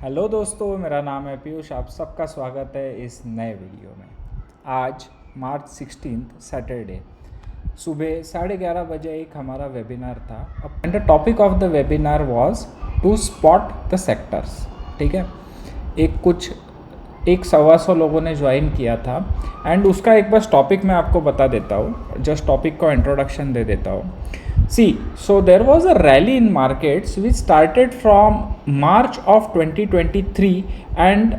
Hello दोस्तों, मेरा नाम है पीयूष। आप सबका स्वागत है इस नए वीडियो में। आज मार्च 16 सैटरडे सुबह 11:30 बजे एक हमारा वेबिनार था and the topic of the webinar was to spot the sectors. ठीक है, एक 125 लोगों ने ज्वाइन किया था एंड उसका एक बस टॉपिक मैं आपको बता देता हूँ, जस्ट टॉपिक को इंट्रोडक्शन दे देता हूँ। See, so there was a rally in markets which started from March of 2023 and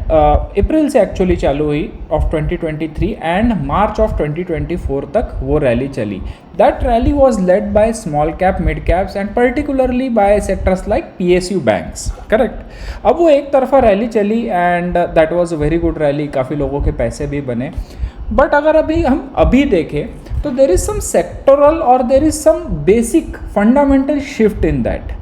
अप्रैल से एक्चुअली चालू हुई of 2023 एंड मार्च ऑफ 2024 तक वो रैली चली। That rally was led by small cap, mid caps and particularly by sectors like PSU banks. Correct. अब वो एक तरफा रैली चली and that was a very good rally, काफ़ी लोगों के पैसे भी बने। बट अगर हम अभी देखें तो देर इज सम सेक्टोरल और there is some basic fundamental shift in that.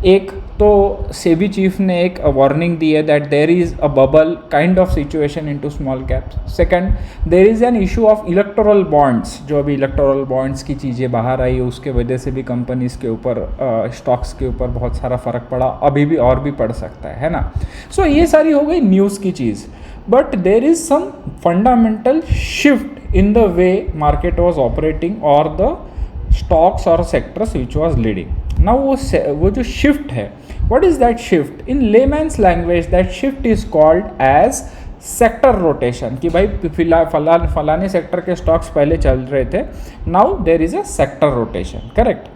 एक तो सेबी चीफ ने एक वार्निंग दी है that there is a bubble kind of situation into small caps. Second, there is an issue of electoral bonds. जो अभी electoral bonds की चीज़ें बाहर आई, उसके वजह से भी कंपनीज के ऊपर, स्टॉक्स के ऊपर बहुत सारा फर्क पड़ा, अभी भी और भी पड़ सकता है ना। सो ये सारी हो गई न्यूज़ की चीज़। But there is some fundamental shift in the way market was operating or the stocks or sectors which was leading. Now वो जो shift है, what is that shift? In layman's language that shift is called as sector rotation. कि भाई फलाने sector के stocks पहले चल रहे थे, now there is a sector rotation. Correct.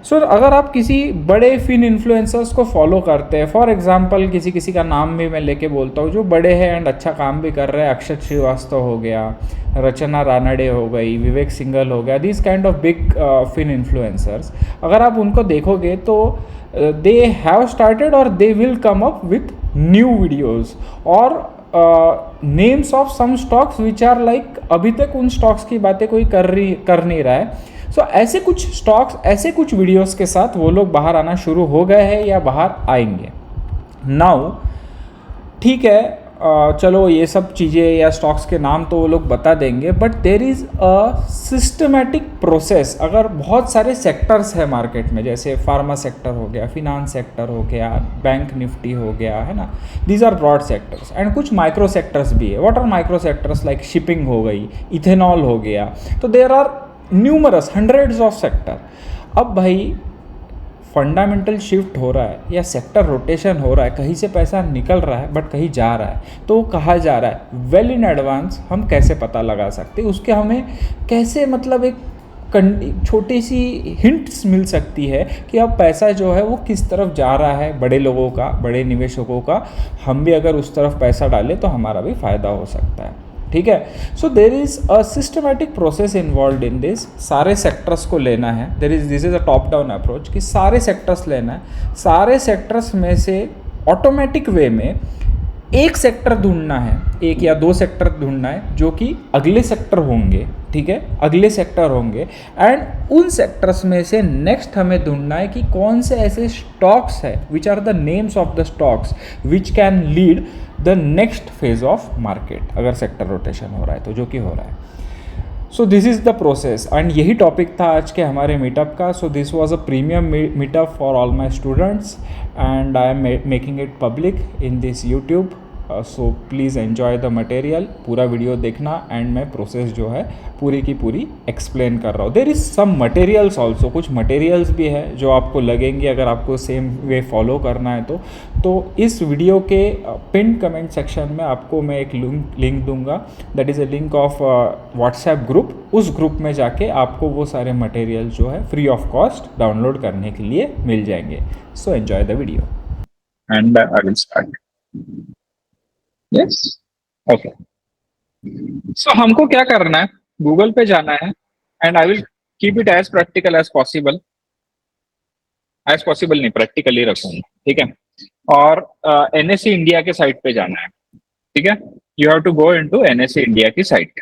So अगर आप किसी बड़े फिन इन्फ्लुएंसर्स को फॉलो करते हैं, फॉर एग्जांपल किसी का नाम भी मैं लेके बोलता हूँ जो बड़े हैं एंड अच्छा काम भी कर रहे हैं, अक्षत श्रीवास्तव हो गया, रचना रानडे हो गई, विवेक सिंघल हो गया, this kind of big fin influencers, अगर आप उनको देखोगे तो दे हैव स्टार्टेड और they will come up with new videos और names of some stocks which are like अभी तक उन स्टॉक्स की बातें कोई कर नहीं रहा है। सो ऐसे कुछ स्टॉक्स, ऐसे कुछ वीडियोस के साथ वो लोग बाहर आना शुरू हो गए हैं या बाहर आएंगे। नाउ ठीक है, चलो ये सब चीज़ें या स्टॉक्स के नाम तो वो लोग बता देंगे, but there is a systematic process. अगर बहुत सारे सेक्टर्स है मार्केट में, जैसे फार्मा सेक्टर हो गया, फिनांस सेक्टर हो गया, बैंक निफ्टी हो गया, है ना, these are broad sectors and कुछ माइक्रो सेक्टर्स भी है। What are micro sectors? Like shipping हो गई, इथेनॉल हो गया। तो there are numerous hundreds of sector. अब भाई फंडामेंटल शिफ्ट हो रहा है या सेक्टर रोटेशन हो रहा है, कहीं से पैसा निकल रहा है बट कहीं जा रहा है, तो वो कहाँ जा रहा है, वेल इन एडवांस हम कैसे पता लगा सकते, उसके हमें कैसे मतलब एक छोटी सी हिंट्स मिल सकती है कि अब पैसा जो है वो किस तरफ जा रहा है, बड़े लोगों का, बड़े निवेशकों का। हम भी अगर उस तरफ पैसा डालें तो हमारा भी फ़ायदा हो सकता है। ठीक है। So there is a systematic process involve in this. सारे सेक्टर्स को लेना है, this is a top down approach कि सारे सेक्टर्स लेना है। सारे सेक्टर्स में से ऑटोमेटिक वे में एक सेक्टर ढूंढना है, एक या दो सेक्टर ढूंढना है जो कि अगले सेक्टर होंगे। ठीक है, अगले सेक्टर होंगे एंड उन सेक्टर्स में से नेक्स्ट हमें ढूंढना है कि कौन से ऐसे स्टॉक्स है which are the names of the stocks which can lead the next phase of market, अगर सेक्टर रोटेशन हो रहा है तो, जो कि हो रहा है। So this is the process and यही टॉपिक था आज के हमारे मीटअप का। So this was a premium meetup for all my students and I am making it public in this YouTube. So please enjoy the material, पूरा video देखना and मैं process जो है पूरी की पूरी एक्सप्लेन कर रहा हूँ। There is some materials also, कुछ मटेरियल्स भी है जो आपको लगेंगे अगर आपको सेम वे फॉलो करना है तो इस वीडियो के पिन कमेंट सेक्शन में आपको मैं एक लिंक दूंगा, that is a link of WhatsApp group. उस ग्रुप में जाके आपको वो सारे मटेरियल जो है फ्री ऑफ कॉस्ट डाउनलोड करने के लिए मिल जाएंगे। So enjoy the video and I will start. Yes, okay. So हमको क्या करना है, गूगल पे जाना है and I will keep it as practical as possible. As possible नहीं, प्रैक्टिकली रखूंगा। ठीक है। और NSE इंडिया के साइट पे जाना है। ठीक है, you have to go into NSE India की साइट।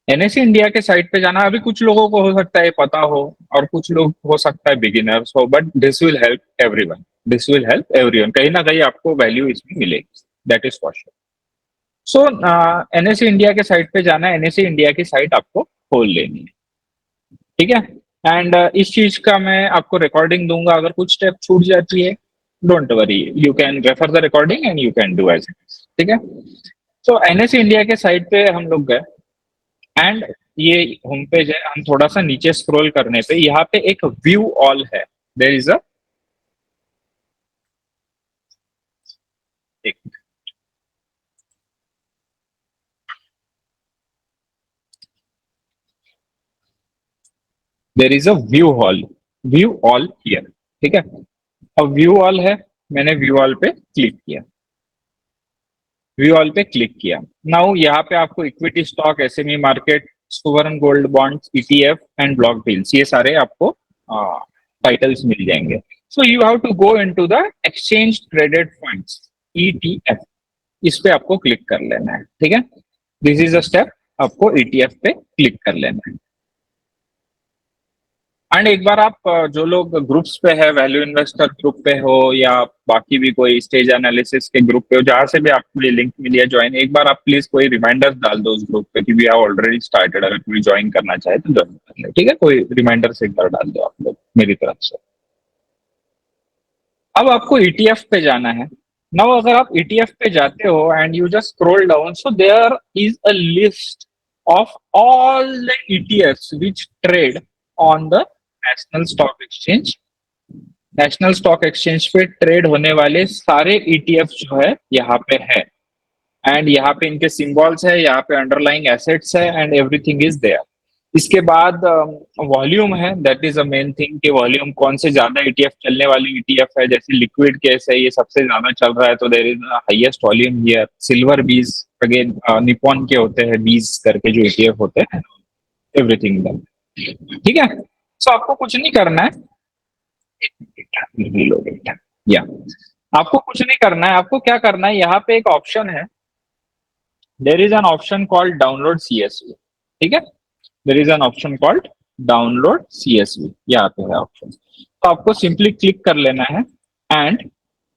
NSE इंडिया के साइट पे जाना, अभी कुछ लोगों को हो सकता है पता हो और कुछ लोग हो सकता है बिगिनर्स हो, but this will help everyone, this will help everyone, कहीं ना कहीं आपको वैल्यू इसमें मिलेगी, that is for sure. So NSE India के साइट पे जाना है, NSE इंडिया की साइट आपको खोल लेनी है। ठीक है। एंड इस चीज का मैं आपको रिकॉर्डिंग दूंगा, अगर कुछ स्टेप छूट जाती है don't worry, you can refer the recording and you can do as it is, ठीक है। सो एनएससी इंडिया के साइट पे हम लोग गए एंड ये होम पेज है। हम थोड़ा सा नीचे स्क्रॉल करने पे यहाँ पे एक व्यू ऑल है। There is a there is a view all here, ठीक है। अब व्यू ऑल है, मैंने व्यू ऑल पे क्लिक किया, व्यू ऑल पे क्लिक किया। नाउ यहाँ पे आपको equity, stock, SME market, sovereign gold bonds, ETF and block deals, ये सारे आपको टाइटल्स मिल जाएंगे। So you have to go into the exchange traded funds, ETF, इस पे आपको क्लिक कर लेना है, ठीक है। दिस इज अ स्टेप, आपको ईटीएफ पे क्लिक कर लेना है। एंड एक बार आप जो लोग ग्रुप्स पे है, वैल्यू इन्वेस्टर ग्रुप पे हो या बाकी भी कोई स्टेज एनालिसिस के ग्रुप पे हो, जहां से भी आपको ये लिंक मिली है ज्वाइन, एक बार आप प्लीज कोई रिमाइंडर डाल दो उस ग्रुप पे कि वी हैव ऑलरेडी स्टार्टेड। अगर कोई ज्वाइन करना चाहे तो ज्वाइन कर ले, ठीक है। कोई रिमाइंडर से एक बार डाल दो आप लोग मेरी तरफ से। अब आपको ईटीएफ पे जाना है। नाउ अगर आप ईटीएफ पे जाते हो and you just scroll down, so there is a list of all the ETFs which trade on the National Stock Exchange. National Stock Exchange पे ट्रेड होने वाले सारे ईटीएफ जो है यहाँ पे है। एंड यहाँ पे इनके सिंबल्स है, यहाँ पे अंडरलाइंग एसेट्स है एंड एवरीथिंग इज देयर। इसके बाद वॉल्यूम है, that is a main thing कि वॉल्यूम कौन से ज्यादा ईटीएफ चलने वाली ईटीएफ है। जैसे लिक्विड केस है, ये सबसे ज्यादा चल रहा है, तो there is highest volume here. Silver BeES again Nippon के होते हैं, बीज करके जो ईटीएफ होते हैं, एवरीथिंग डन, ठीक है। सो आपको कुछ नहीं करना है, या आपको कुछ नहीं करना है। आपको क्या करना है, यहाँ पे एक ऑप्शन है, देर is an option called download CSV, ठीक है। देर is an option called download CSV, यहाँ पे है ऑप्शन। तो आपको सिंपली क्लिक कर लेना है एंड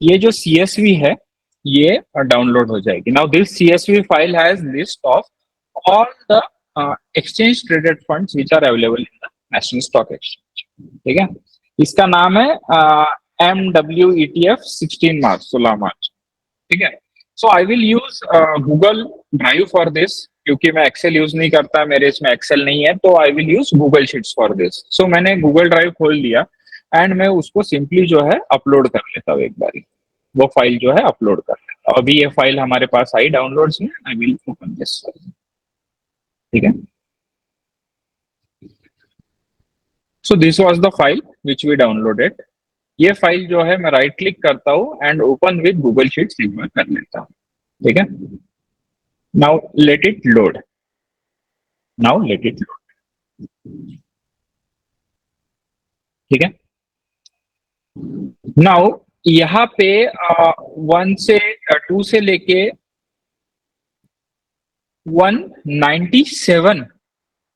ये जो सीएसवी है ये डाउनलोड हो जाएगी। Now this CSV file has list of all the exchange traded funds which are available in the National Stock Exchange, ठीक है। इसका नाम है MWETF 16 मार्च, 16 मार्च, ठीक है। So I will use Google drive for this, क्योंकि मैं एक्सेल यूज नहीं करता, मेरे इसमें एक्सेल नहीं है, तो I will use Google sheets for this. So मैंने गूगल ड्राइव खोल लिया एंड मैं उसको सिंपली जो है अपलोड कर लेता हूँ, एक बारी वो फाइल जो है अपलोड कर लेता हूँ। अभी ये फाइल हमारे पास आई डाउनलोड्स में, आई विल ओपन दिस, ठीक है। So this was the file which we downloaded. ये फाइल जो है मैं राइट क्लिक करता हूँ and open with Google Sheets एक बार कर लेता हूँ, ठीक है। Now let it load, now let it load, ठीक है। नाउ यहाँ पे 2 से लेके 197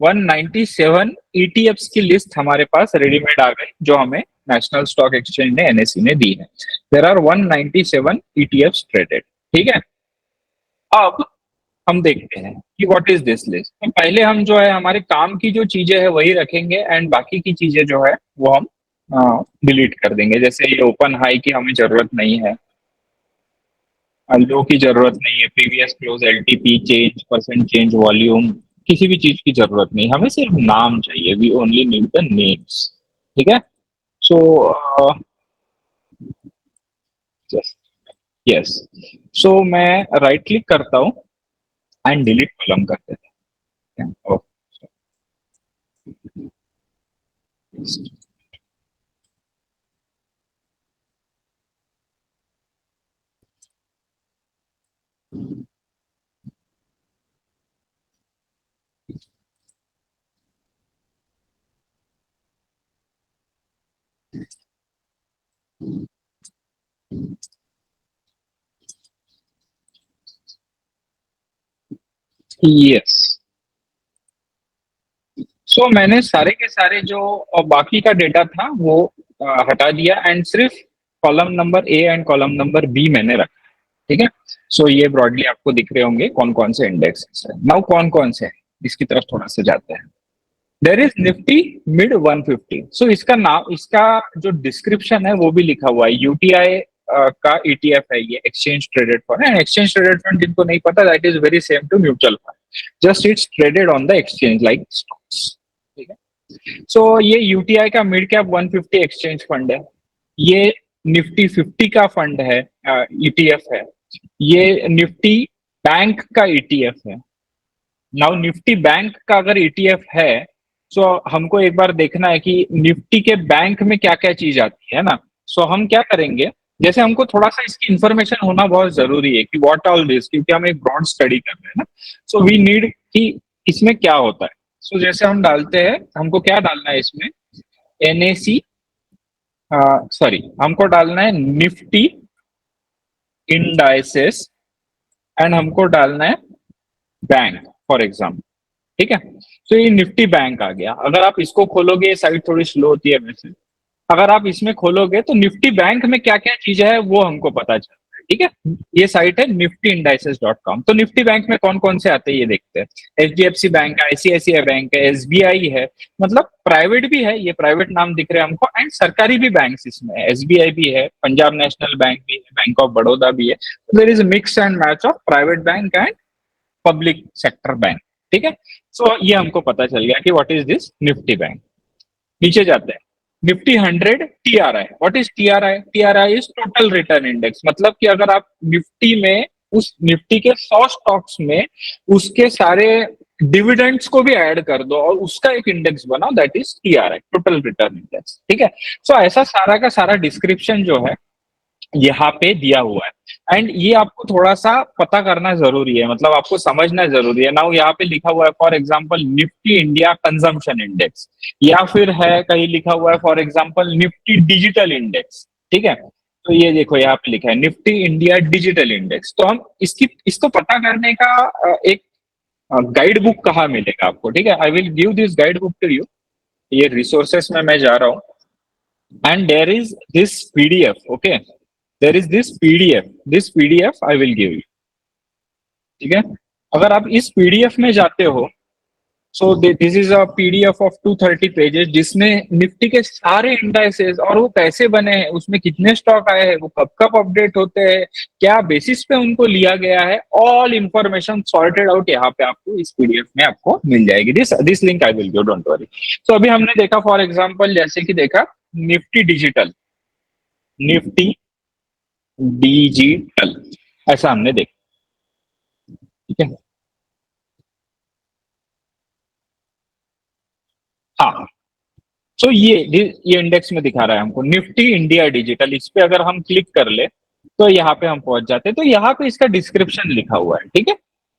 197 ईटीएफ्स की लिस्ट हमारे पास रेडीमेड आ गई, जो हमें नेशनल स्टॉक एक्सचेंज ने, एनएससी ने दी है। देयर आर 197 ईटीएफ्स ट्रेडेड, ठीक है। अब हम देखते हैं कि व्हाट इज दिस लिस्ट। तो पहले हम जो है हमारे काम की जो चीजें है वही रखेंगे एंड बाकी की चीजें जो है वो हम डिलीट कर देंगे। जैसे ये ओपन हाई की हमें जरूरत नहीं है, लो की जरूरत नहीं है, previous close, LTP, change, percent change, volume, किसी भी चीज की जरूरत नहीं, हमें सिर्फ नाम चाहिए। We only need the names, ठीक है। सो यस, सो मैं राइट क्लिक करता हूँ एंड डिलीट कॉलम कर देता हूँ। यस, सो मैंने सारे के सारे जो बाकी का डेटा था वो हटा दिया एंड सिर्फ column number A and column number B मैंने रखा, ठीक है। सो ये ब्रॉडली आपको दिख रहे होंगे कौन कौन से इंडेक्स है। नाउ कौन कौन से है इसकी तरफ थोड़ा सा जाते हैं। There is Nifty mid 150। सो इसका नाम, इसका जो डिस्क्रिप्शन है वो भी लिखा हुआ है, यूटीआई का ETF है ये, exchange traded fund. And exchange traded fund जिनको नहीं पता, that is very same to mutual fund, just it's traded on the exchange like stocks, ठीक है। सो ये यूटीआई का मिड कैप 150 एक्सचेंज फंड है, ये निफ्टी 50 का फंड है, ईटीएफ है, ये निफ्टी बैंक का ईटीएफ है। नाउ निफ्टी बैंक का अगर ईटीएफ है, सो हमको एक बार देखना है कि निफ्टी के बैंक में क्या क्या चीज आती है ना। सो हम क्या करेंगे, जैसे हमको थोड़ा सा इसकी इंफॉर्मेशन होना बहुत जरूरी है कि व्हाट ऑल दिस, क्योंकि हम एक ब्रॉड स्टडी कर रहे हैं ना। सो वी नीड कि इसमें क्या होता है। सो जैसे हम डालते हैं, हमको क्या डालना है इसमें, एनएसी, सॉरी, हमको डालना है निफ्टी इंडाइसेस, एंड हमको डालना है बैंक फॉर एग्जाम्पल, ठीक है। तो ये निफ्टी बैंक आ गया। अगर आप इसको खोलोगे, ये साइट थोड़ी स्लो होती है वैसे, अगर आप इसमें खोलोगे तो निफ्टी बैंक में क्या क्या चीजें है वो हमको पता चलता है, ठीक है। ये साइट है niftyindices.com। तो निफ्टी बैंक में कौन कौन से आते हैं ये देखते हैं। एचडीएफसी बैंक है, आईसीआईसीआई बैंक है, एसबीआई है, मतलब प्राइवेट भी है, ये प्राइवेट नाम दिख रहे हैं हमको, एंड सरकारी भी बैंक इसमें है, एसबीआई भी है, पंजाब नेशनल बैंक भी है, बैंक ऑफ बड़ौदा भी है। There is mix and match of private bank and public sector bank, ठीक है। सो ये हमको पता चल गया कि what is this Nifty bank. नीचे जाते हैं, Nifty 100 TRI. What is TRI? TRI is total return index, मतलब कि अगर आप निफ्टी में, उस निफ्टी के 100 स्टॉक्स में उसके सारे डिविडेंड्स को भी ऐड कर दो और उसका एक इंडेक्स बनाओ, that is TRI, total return index, ठीक है। सो ऐसा सारा का सारा डिस्क्रिप्शन जो है यहाँ पे दिया हुआ है, एंड ये आपको थोड़ा सा पता करना जरूरी है, मतलब आपको समझना जरूरी है। नाउ यहाँ पे लिखा हुआ है for example Nifty India consumption index, या फिर है कहीं लिखा हुआ है for example Nifty digital index, ठीक है। तो ये देखो यहाँ पे लिखा है निफ्टी इंडिया डिजिटल इंडेक्स। तो हम इसको पता करने का एक गाइड बुक कहाँ मिलेगा आपको, ठीक है। I will give this guide book to you. ये रिसोर्सेस में मैं जा रहा हूँ, and there is this PDF, okay, there is this PDF I will give you, ठीक है। अगर आप इस पीडीएफ में जाते हो, so this is a PDF of 230 pages, जिसमें निफ्टी के सारे इंडाइसेस और वो कैसे बने हैं, उसमें कितने स्टॉक आए हैं, वो कब कब अपडेट होते हैं, क्या बेसिस पे उनको लिया गया है, ऑल इंफॉर्मेशन सॉर्टेड आउट यहाँ पे आपको इस पीडीएफ में आपको मिल जाएगी। This link I will give, don't worry. So अभी हमने देखा फॉर एग्जाम्पल, जैसे कि देखा निफ्टी डिजिटल, निफ्टी डिजिटल, ऐसा हमने देखा, ठीक है। हाँ, सो ये इंडेक्स में दिखा रहा है हमको निफ्टी इंडिया डिजिटल। इस पे अगर हम क्लिक कर ले तो यहाँ पे हम पहुंच जाते हैं। तो यहाँ पे इसका डिस्क्रिप्शन लिखा हुआ है, ठीक है,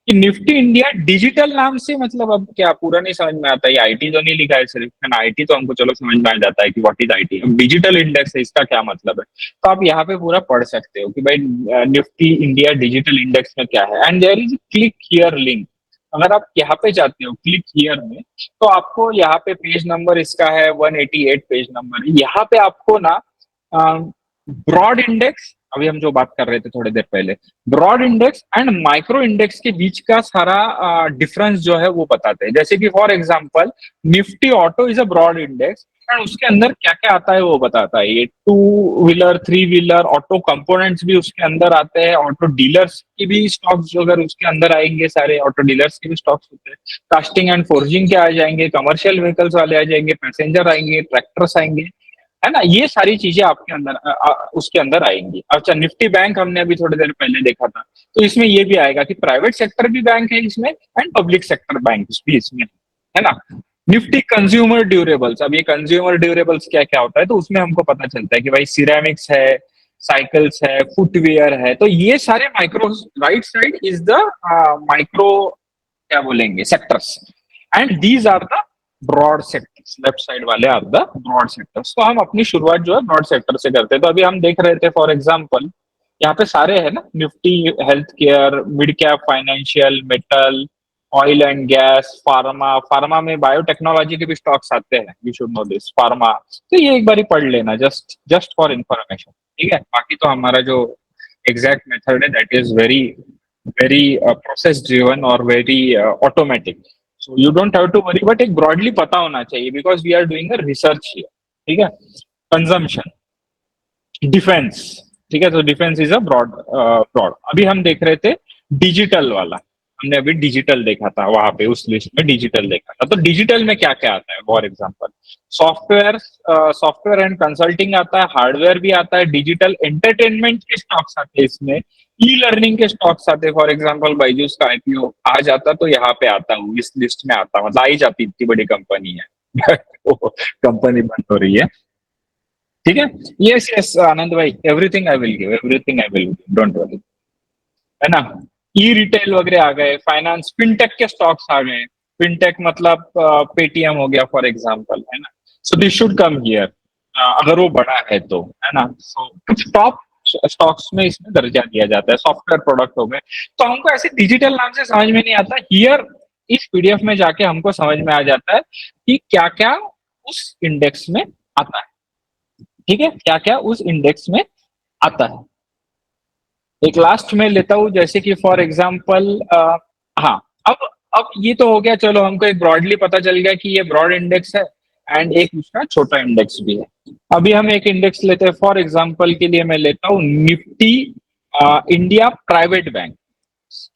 कि निफ्टी इंडिया डिजिटल नाम से, मतलब अब क्या पूरा नहीं समझ में आता है, आईटी तो नहीं लिखा है सिर्फ, है ना। आईटी तो हमको चलो समझ में आ जाता है कि व्हाट इज आईटी, अब डिजिटल इंडेक्स है, इसका क्या मतलब है। तो आप यहाँ पे पूरा पढ़ सकते हो कि भाई निफ्टी इंडिया डिजिटल इंडेक्स में क्या है, and there is click here link. अगर आप यहाँ पे जाते हो क्लिक हियर में, तो आपको यहाँ पे पेज नंबर इसका है 188 पेज नंबर। यहाँ पे आपको ना ब्रॉड इंडेक्स, अभी हम जो बात कर रहे थे थोड़ी देर पहले, broad index and micro index के बीच का सारा डिफरेंस जो है वो बताते हैं। जैसे कि for example Nifty auto is a broad index, and उसके अंदर क्या क्या आता है वो बताता है। ये 2 व्हीलर 3 व्हीलर ऑटो कंपोनेंट्स भी उसके अंदर आते हैं, ऑटो डीलर्स की भी स्टॉक्स जो अगर उसके अंदर आएंगे, सारे ऑटो डीलर्स के भी स्टॉक्स होते हैं, कास्टिंग एंड फोर्जिंग के आ जाएंगे, कमर्शियल व्हीकल्स वाले आ जाएंगे, पैसेंजर आएंगे, ट्रैक्टर्स आएंगे, है ना। ये सारी चीजें आपके अंदर उसके अंदर आएंगी। अच्छा, निफ्टी बैंक हमने अभी थोड़ी देर पहले देखा था, तो इसमें ये भी आएगा कि प्राइवेट सेक्टर भी बैंक है इसमें एंड पब्लिक सेक्टर बैंक भी इसमें, है ना। निफ्टी कंज्यूमर ड्यूरेबल्स, अब ये कंज्यूमर ड्यूरेबल्स क्या क्या होता है, तो उसमें हमको पता चलता है कि भाई सिरेमिक्स है, साइकिल्स है, फुटवेयर है। तो ये सारे micro, right side is the micro, क्या बोलेंगे, sectors, and these are the broad sectors. Left side वाले आर द ब्रॉड सेक्टर्स। तो हम अपनी शुरुआत जो है ब्रॉड सेक्टर से करते हैं। तो अभी हम देख रहे थे फॉर एग्जांपल, यहाँ पे सारे है ना, Nifty health care, mid cap financial, metal, oil and gas, pharma, pharma में बायोटेक्नोलॉजी के भी स्टॉक्स आते हैं, you should know this, pharma. तो ये एक बार पढ़ लेना, जस्ट फॉर इंफॉर्मेशन, ठीक है। बाकी तो हमारा जो एग्जैक्ट मेथड है that is very very process driven और very automatic. So you don't have to worry, but एक ब्रॉडली पता होना चाहिए because we are doing a research here, ठीक है। कंजम्पशन, डिफेंस, ठीक है, तो defence is a broad broad. अभी हम देख रहे थे डिजिटल वाला, हमने अभी डिजिटल देखा था, वहां पे उस लिस्ट में डिजिटल देखा था। तो डिजिटल में क्या क्या आता है for example, software, software and consulting आता है, हार्डवेयर भी आता है, डिजिटल एंटरटेनमेंट के स्टॉक्स आते हैं इसमें, ई लर्निंग के स्टॉक्स आते हैं, फॉर एग्जांपल बाइजूस का आईपीओ आ जाता तो यहाँ पे आता हूँ, इस लिस्ट में आता, मतलब आई जाती, इतनी बड़ी कंपनी है कंपनी बंद हो रही है, ठीक है। यस यस आनंद भाई, everything I will give, everything I will give, don't worry, है ना। ई रिटेल वगैरह आ गए, फाइनेंस, फिनटेक के स्टॉक्स आ गए, फिनटेक मतलब पेटीएम हो गया फॉर एग्जांपल, है ना। So this should come here, अगर वो बड़ा है तो, है ना। सो कुछ टॉप स्टॉक्स में इसमें दर्जा दिया जाता है, सॉफ्टवेयर प्रोडक्ट हो गए। तो हमको ऐसे डिजिटल नाम से समझ में नहीं आता, हियर इस पीडीएफ में जाके हमको समझ में आ जाता है कि क्या क्या उस इंडेक्स में आता है, ठीक है, क्या क्या उस इंडेक्स में आता है। एक लास्ट में लेता हूं, जैसे कि फॉर एग्जांपल, हाँ, अब ये तो हो गया, चलो हमको एक ब्रॉडली पता चल गया कि ये ब्रॉड इंडेक्स है, एंड एक उसका छोटा इंडेक्स भी है। अभी हम एक इंडेक्स लेते हैं, फॉर एग्जांपल के लिए मैं लेता हूं निफ्टी इंडिया प्राइवेट बैंक,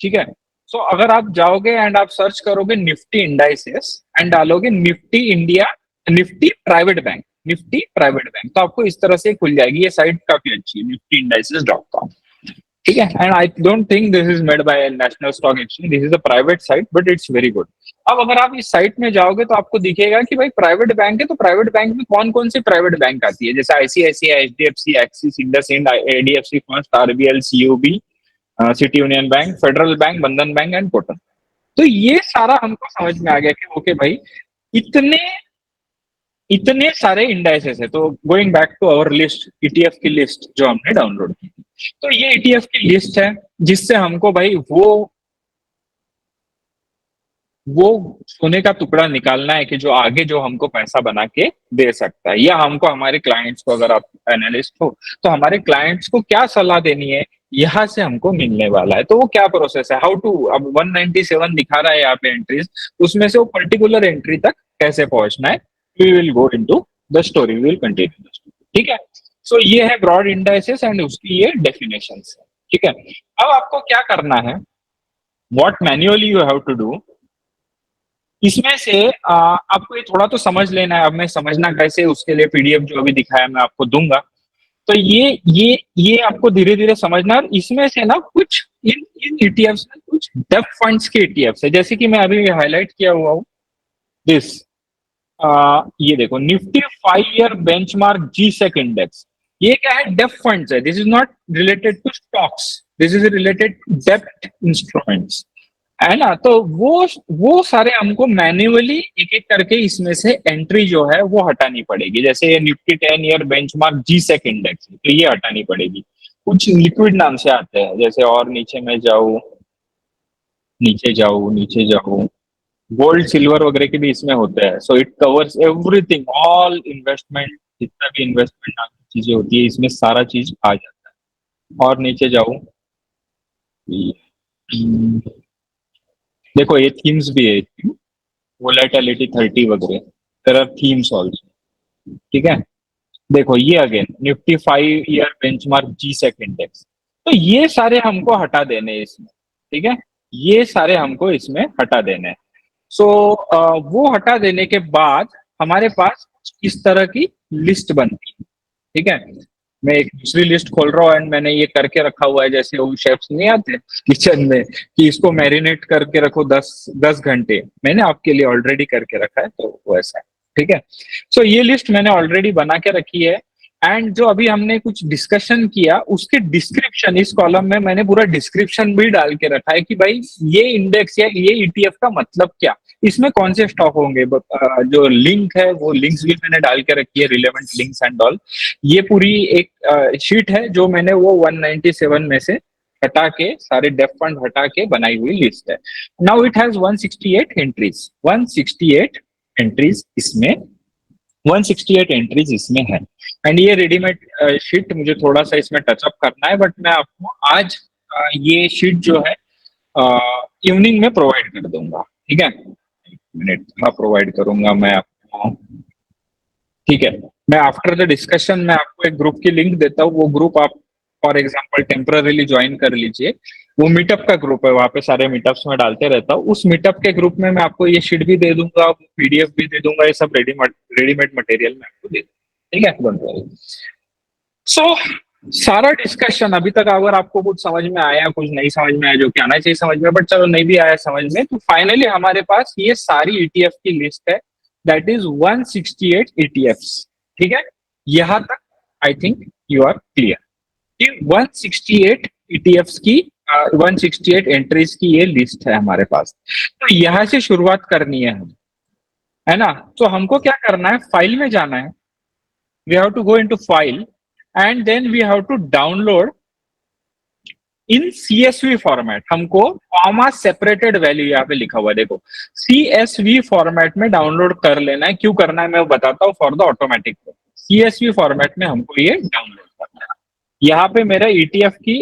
ठीक है। सो अगर आप जाओगे एंड आप सर्च करोगे निफ्टी इंडाइसेस एंड डालोगे Nifty India, Nifty private bank, Nifty private bank, तो आपको इस तरह से खुल जाएगी। ये साइट काफी अच्छी है, निफ्टी इंडाइसेस.com, ठीक है। And I don't think this is made by national Stock exchange, this is a private site, but it's very good. अब अगर आप इस साइट में जाओगे तो आपको दिखेगा कि भाई प्राइवेट बैंक है, तो प्राइवेट बैंक में कौन कौन सी प्राइवेट बैंक आती है, जैसे ICICI, HDFC, Axis, IndusInd, IDFC First, RBL, CUB, City Union bank, Federal bank, Bandhan bank and Kotak. तो ये सारा हमको समझ में आ गया कि ओके भाई, इतने इतने सारे इंडाइसेस है। तो going back to our list, ETF की लिस्ट जो हमने डाउनलोड की, तो ये ईटीएफ की लिस्ट है जिससे हमको भाई वो सोने का टुकड़ा निकालना है कि जो आगे जो हमको पैसा बना के दे सकता है, या हमको हमारे क्लाइंट्स को, अगर आप एनालिस्ट हो तो हमारे क्लाइंट्स को क्या सलाह देनी है, यहाँ से हमको मिलने वाला है। तो वो क्या प्रोसेस है, हाउ टू, अब 197 दिखा रहा है यहाँ पे एंट्रीज, उसमें से वो पर्टिकुलर एंट्री तक कैसे पहुंचना है, we will go into the story, we will continue the story, ठीक है। सो ये है ब्रॉड इंडाइसेस एंड उसकी ये डेफिनेशन है, ठीक है। अब आपको क्या करना है, what manually you have to do, इसमें से आपको ये थोड़ा तो समझ लेना है। अब मैं समझना कैसे, उसके लिए पीडीएफ जो अभी दिखाया मैं आपको दूंगा। तो ये आपको धीरे धीरे समझना है। और इसमें से ना कुछ इन इन ईटीएफ्स में कुछ डेप्थ फंड्स के ईटीएफ्स है, जैसे कि मैं अभी हाईलाइट किया हुआ हूँ दिस, ये देखो Nifty 5 year benchmark G sec index, ये क्या है, डेप्थ फंड्स है, this is not related to stocks, this is related to डेप्थ इंस्ट्रूमेंट्स, है ना। तो वो सारे हमको मैन्युअली एक एक करके इसमें से एंट्री जो है वो हटानी पड़ेगी। जैसे ये Nifty 10 year benchmark G sec index, तो ये हटानी पड़ेगी। कुछ लिक्विड नाम से आते हैं, जैसे और नीचे में जाऊं, नीचे जाऊं, नीचे जाऊं, गोल्ड सिल्वर वगैरह के भी इसमें होते हैं। So it covers everything, all investment, जितना भी इन्वेस्टमेंट नाम की चीजें होती है इसमें सारा चीज आ जाता है। और नीचे जाऊं, देखो ये थीम्स भी है, वोलेटिलिटी 30 वगैरह, देयर आर थीम्स आल्सो, ठीक है। देखो ये again Nifty 5 year benchmark G sec index, तो ये सारे हमको हटा देने हैं इसमें, ठीक है, ये सारे हमको इसमें हटा देने हैं। सो वो हटा देने के बाद हमारे पास इस तरह की लिस्ट बनती है, ठीक है। मैं एक दूसरी लिस्ट खोल रहा हूँ एंड मैंने ये करके रखा हुआ है, जैसे वो शेफ्स नहीं आते किचन में कि इसको मैरिनेट करके रखो 10 10 घंटे, मैंने आपके लिए ऑलरेडी करके रखा है, तो वो ऐसा है, ठीक है। सो ये लिस्ट मैंने ऑलरेडी बना के रखी है। एंड जो अभी हमने कुछ डिस्कशन किया उसके डिस्क्रिप्शन, इस कॉलम में मैंने पूरा डिस्क्रिप्शन भी डाल के रखा है कि भाई ये इंडेक्स या ये ईटीएफ का मतलब क्या, इसमें कौन से स्टॉक होंगे, जो लिंक है वो लिंक्स भी मैंने डाल के रखी है, रिलेवेंट लिंक्स एंड ऑल। ये पूरी एक शीट है जो मैंने वो 197 में से हटा के, सारे डेफ फंड हटा के बनाई हुई लिस्ट है। Now it has 168 entries, 168 entries इसमें, 168 एंट्रीज इसमें है। एंड ये रेडीमेड शीट मुझे थोड़ा सा इसमें टचअप करना है, बट मैं आपको आज ये शीट जो है इवनिंग में प्रोवाइड कर दूंगा, ठीक है। मिनट में प्रोवाइड करूंगा मैं आपको, ठीक है। मैं आफ्टर द डिस्कशन में आपको एक ग्रुप की लिंक देता हूँ, वो ग्रुप आप फॉर एग्जाम्पल टेम्पररीली ज्वाइन कर लीजिए। वो मीटअप का ग्रुप है, वहां पे सारे मीटअप्स में डालते रहता हूँ। उस मीटअप के ग्रुप में मैं आपको ये शीट भी दे दूंगा, पीडीएफ भी दे दूंगा, ये सब रेडीमेड मटेरियल मैं आपको दे दूंगा, ठीक है, डोंट वरी। सो सारा डिस्कशन अभी तक अगर आपको कुछ समझ में आया, कुछ नहीं समझ में आया, जो कि आना चाहिए समझ में, बट चलो नहीं भी आया समझ में, तो फाइनली हमारे पास ये सारी ईटीएफ की लिस्ट है, दैट इज 168 ईटीएफ्स, ठीक है। यहां तक I think you are clear कि 168 ईटीएफ्स की 168 एंट्रीज की ये लिस्ट है हमारे पास। तो यहां से शुरुआत करनी है हम, है ना। तो हमको क्या करना है, फाइल में जाना है, we have to go into file and then we have to download in CSV format. हमको कॉमा सेपरेटेड वैल्यू यहाँ पे लिखा हुआ है, देखो सीएसवी फॉर्मेट में डाउनलोड कर लेना है। क्यों करना है मैं बताता हूँ, for the automatic. CSV format में हमको ये डाउनलोड करना है। यहाँ पे मेरा ईटीएफ की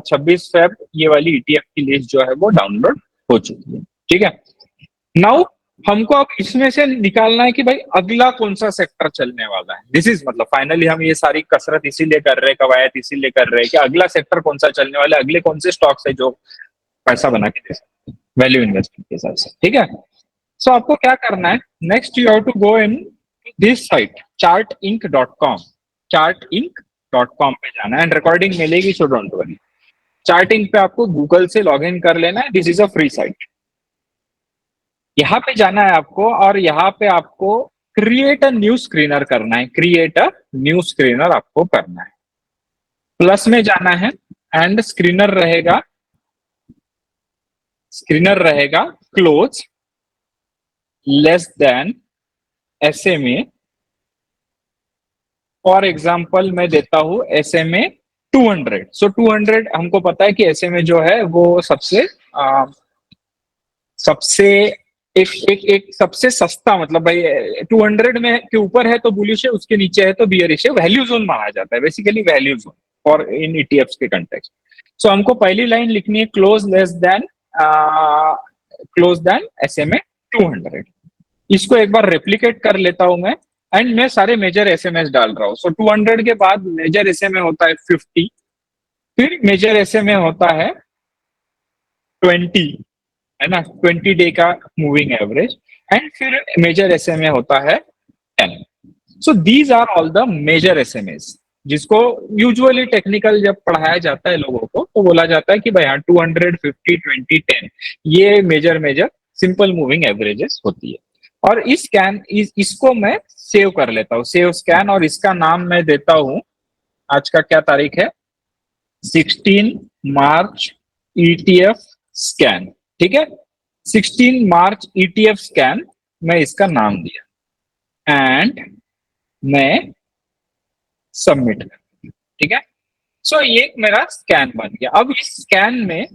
26 फेब ये वाली ईटीएफ की लिस्ट जो है वो डाउनलोड हो चुकी है, ठीक है। नाउ हमको अब इसमें से निकालना है कि भाई अगला कौन सा सेक्टर चलने वाला है। दिस इज मतलब फाइनली हम ये सारी कसरत इसीलिए कर रहे हैं, कवायद इसीलिए कर रहे हैं कि अगला सेक्टर कौन सा चलने वाला है, अगले कौन से स्टॉक्स है जो पैसा बना के दे सकते हैं वैल्यू इन्वेस्टमेंट के हिसाब से, ठीक है। सो आपको क्या करना है, next you have to go in this site chartinc.com। chartinc.com पे जाना है एंड रिकॉर्डिंग मिलेगी, सो डोंट वरी। चार्टिंग पे आपको गूगल से लॉग इन कर लेना है, this is a free site. यहाँ पे जाना है आपको और यहाँ पे आपको क्रिएट अ न्यू स्क्रीनर करना है, क्रिएट अ न्यू स्क्रीनर आपको करना है। प्लस में जाना है एंड स्क्रीनर रहेगा close less than SMA। For example मैं देता हूं SMA 200। सो 200 हमको पता है कि SMA जो है वो सबसे एक सबसे सस्ता, मतलब भाई 200 में के ऊपर है तो बुलिश है, उसके नीचे है तो बियरिश है, वैल्यू जोन माना जाता है, basically value zone for in ETFs के कंटेक्स्ट। सो हमको पहली लाइन लिखनी है क्लोज देन SMA 200। इसको एक बार रेप्लिकेट कर लेता हूं मैं एंड मैं सारे मेजर एसएमएस डाल रहा हूँ। सो 200 के बाद मेजर एसएमए होता है 50, फिर मेजर एसएमए होता है 20, है ना, 20 डे का मूविंग एवरेज, एंड फिर मेजर एसएमए होता है 10। So these are all the major SMAs, जिसको यूजुअली टेक्निकल जब पढ़ाया जाता है लोगों को तो बोला जाता है कि भाई हाँ 200, 50, 20, 10 ये मेजर सिंपल मूविंग एवरेजेस होती है। और इसको मैं सेव कर लेता हूँ, सेव स्कैन, और इसका नाम मैं देता हूं, आज का क्या तारीख है, 16 मार्च ETF स्कैन, ठीक है। 16 मार्च ETF स्कैन मैं इसका नाम दिया एंड मैं सबमिट कर, ठीक है। सो ये मेरा स्कैन बन गया। अब इस स्कैन में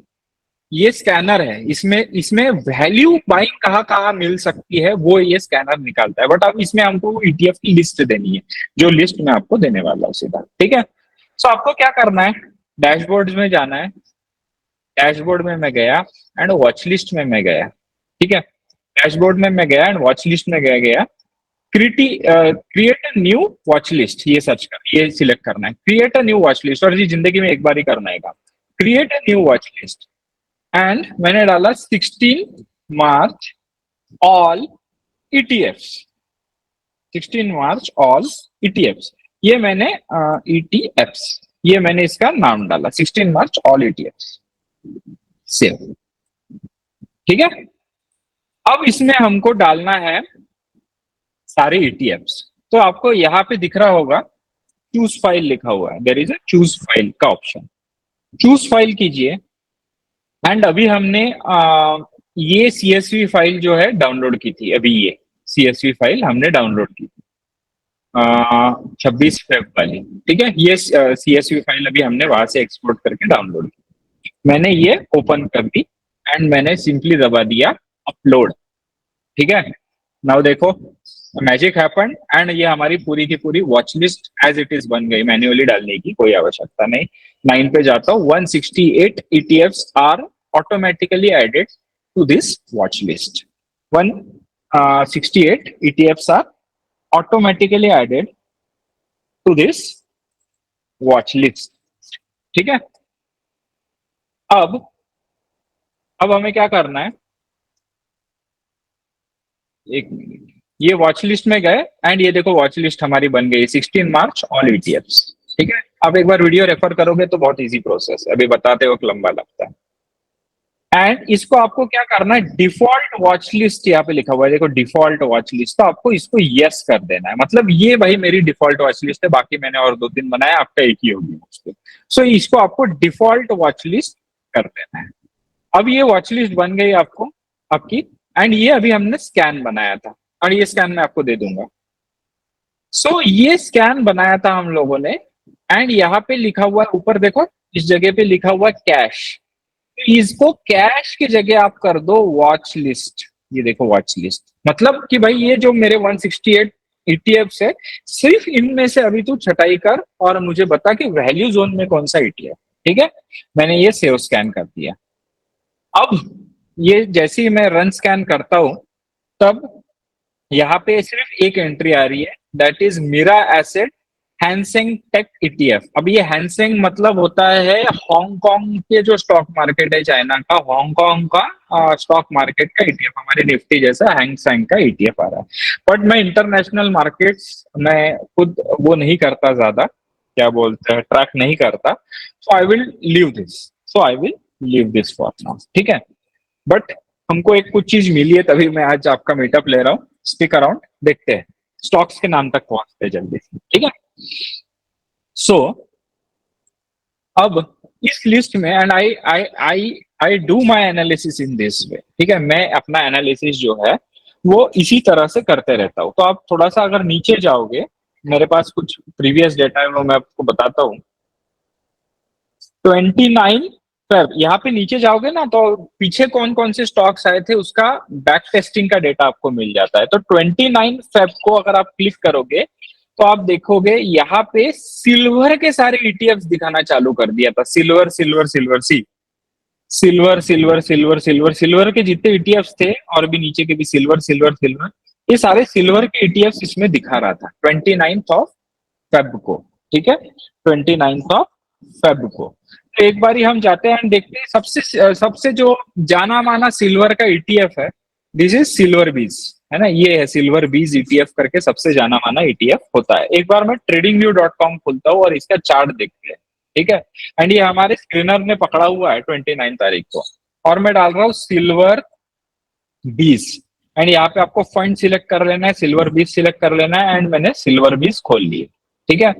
ये स्कैनर है, इसमें इसमें वैल्यू बाइंग कहाँ कहाँ मिल सकती है वो ये स्कैनर निकालता है, बट अब इसमें हमको ETF की लिस्ट देनी है, जो लिस्ट मैं आपको देने वाला हूँ सीधा, ठीक है। सो आपको क्या करना है, डैशबोर्ड में जाना है, डैशबोर्ड में मैं गया एंड वॉच लिस्ट में मैं गया, ठीक है। डैशबोर्ड में मैं गया एंड वॉच लिस्ट में गया create a new watch list, ये सर्च कर, ये सिलेक्ट करना है, create a new watch list, और ये जिंदगी में एक बार ही करना है काम, create a new watch list and मैंने डाला 16 मार्च ऑल ETFs, 16 मार्च ऑल ETFs, ये मैंने ETFs, ये मैंने इसका नाम डाला 16 मार्च ऑल ETFs, सेव, ठीक है। अब इसमें हमको डालना है सारे ETFs। तो आपको यहाँ पे दिख रहा होगा चूज फाइल लिखा हुआ है, there is a choose file का ऑप्शन, चूज फाइल कीजिए एंड अभी हमने ये CSV फाइल जो है डाउनलोड की थी, अभी ये CSV फाइल हमने डाउनलोड की थी 26 फेब वाली, ठीक है। ये CSV फाइल अभी हमने वहां से एक्सपोर्ट करके डाउनलोड की, मैंने ये ओपन कर दी एंड मैंने सिंपली दबा दिया अपलोड, ठीक है। नाउ देखो मैजिक हैपन एंड ये हमारी पूरी की पूरी watch list as it is बन गई, मैन्युअली डालने की कोई आवश्यकता नहीं। 9 पे जाता हूँ, 168 ETFs are automatically added to this watch list, 168 ETFs are automatically added to this watch list, ठीक है। अब अब हमें क्या करना है, एक मिनट, ये वॉच लिस्ट में गए एंड ये देखो वॉच लिस्ट हमारी बन गई 16 मार्च ऑल ईटीएफ्स। ठीक है, आप एक बार वीडियो रेफर करोगे तो बहुत इजी प्रोसेस है, अभी बताते वक्त लंबा लगता है। एंड इसको आपको क्या करना है, डिफॉल्ट वॉच लिस्ट यहाँ पे लिखा हुआ है, देखो डिफॉल्ट वॉच लिस्ट, तो आपको इसको यस कर देना है। मतलब ये भाई मेरी डिफॉल्ट वॉच लिस्ट है, बाकी मैंने और 2-3 बनाया, आपका एक ही होगी उसको। सो इसको आपको डिफॉल्ट वॉच लिस्ट कर देना है। अब ये वॉच लिस्ट बन गई आपको आपकी, एंड ये अभी हमने स्कैन बनाया था और ये स्कैन मैं आपको दे दूंगा। सो ये स्कैन बनाया था हम लोगों ने, एंड यहाँ पे लिखा हुआ है ऊपर देखो, इस जगह पे लिखा हुआ है कैश, तो इसको कैश की जगह आप कर दो वॉच लिस्ट। ये देखो वॉच लिस्ट, मतलब कि भाई ये जो मेरे 168 ईटीएफ्स है, सिर्फ इनमें से अभी तू छटाई कर और मुझे बता कि वैल्यू जोन में कौन सा ईटीएफ। ठीक है, मैंने ये सेव स्कैन कर दिया। अब ये जैसे ही मैं रन स्कैन करता हूं, तब यहाँ पे सिर्फ एक एंट्री आ रही है, that is Mirae asset Hang Seng tech ETF. अब ये हैंसेंग मतलब होता है हांगकांग के जो स्टॉक मार्केट है, चाइना का हांगकांग का स्टॉक मार्केट का ईटीएफ, हमारे निफ्टी जैसा हैंगसेंग का ईटीएफ आ रहा है। बट मैं इंटरनेशनल मार्केट्स मैं खुद वो नहीं करता, ज्यादा क्या बोलते हैं ट्रैक नहीं करता, so I will leave this, so I will leave this for now. ठीक है, बट हमको एक कुछ चीज मिली है, तभी मैं आज आपका मीटअप ले रहा हूँ। स्टिक अराउंड, देखते हैं स्टॉक्स के नाम तक पहुंचते हैं जल्दी। ठीक है, सो अब इस लिस्ट में, and I do my analysis in this way. ठीक है, मैं अपना एनालिसिस जो है वो इसी तरह से करते रहता हूँ। तो आप थोड़ा सा अगर नीचे जाओगे, मेरे पास कुछ प्रीवियस डेटा है वो मैं आपको बताता हूँ। 29 फेब, यहाँ पे नीचे जाओगे ना तो पीछे कौन कौन से स्टॉक्स आए थे उसका बैक टेस्टिंग का डेटा आपको मिल जाता है। तो 29 फेब को अगर आप क्लिक करोगे तो आप देखोगे यहाँ पे सिल्वर के सारे ईटीएफ्स दिखाना चालू कर दिया था। सिल्वर सिल्वर सिल्वर सी silver silver silver silver silver के जितने ईटीएफ्स थे, और भी नीचे के भी सिल्वर सिल्वर सिल्वर, ये सारे सिल्वर के ईटीएफ्स इसमें दिखा रहा था 29 फेब को। ठीक है, 29 फेब को। तो एक बार हम जाते हैं and देखते हैं, सबसे सबसे जो जाना माना सिल्वर का ईटीएफ है, दिस इज सिल्वर बीज, है ना, ये है सिल्वर बीज ईटीएफ करके सबसे जाना माना ईटीएफ होता है। एक बार मैं tradingview.com खोलता हूँ और इसका चार्ट देखते हैं। ठीक है, एंड ये हमारे स्क्रीनर ने पकड़ा हुआ है 29 तारीख को, और मैं डाल रहा हूँ सिल्वर बीज, एंड यहाँ पे आपको फंड सिलेक्ट कर लेना है, सिल्वर बीज सिलेक्ट कर लेना है, एंड मैंने सिल्वर बीज खोल लिए। ठीक है,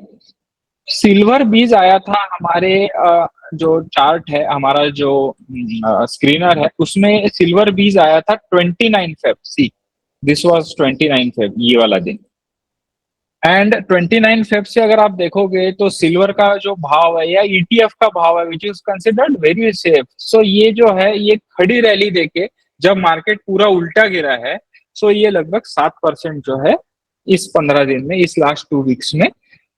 सिल्वर बीज आया था हमारे जो चार्ट है, हमारा जो स्क्रीनर है, उसमें सिल्वर बीज आया था 29 Feb. See, this was 29 Feb, ये वाला दिन। एंड 29 फेब से अगर आप देखोगे तो सिल्वर का जो भाव है या ईटीएफ का भाव है, which is considered very safe. So ये जो है ये खड़ी रैली देके जब मार्केट पूरा उल्टा गिरा है, सो ये लगभग 7% जो है इस 15 दिन में, इस लास्ट 2 वीक्स में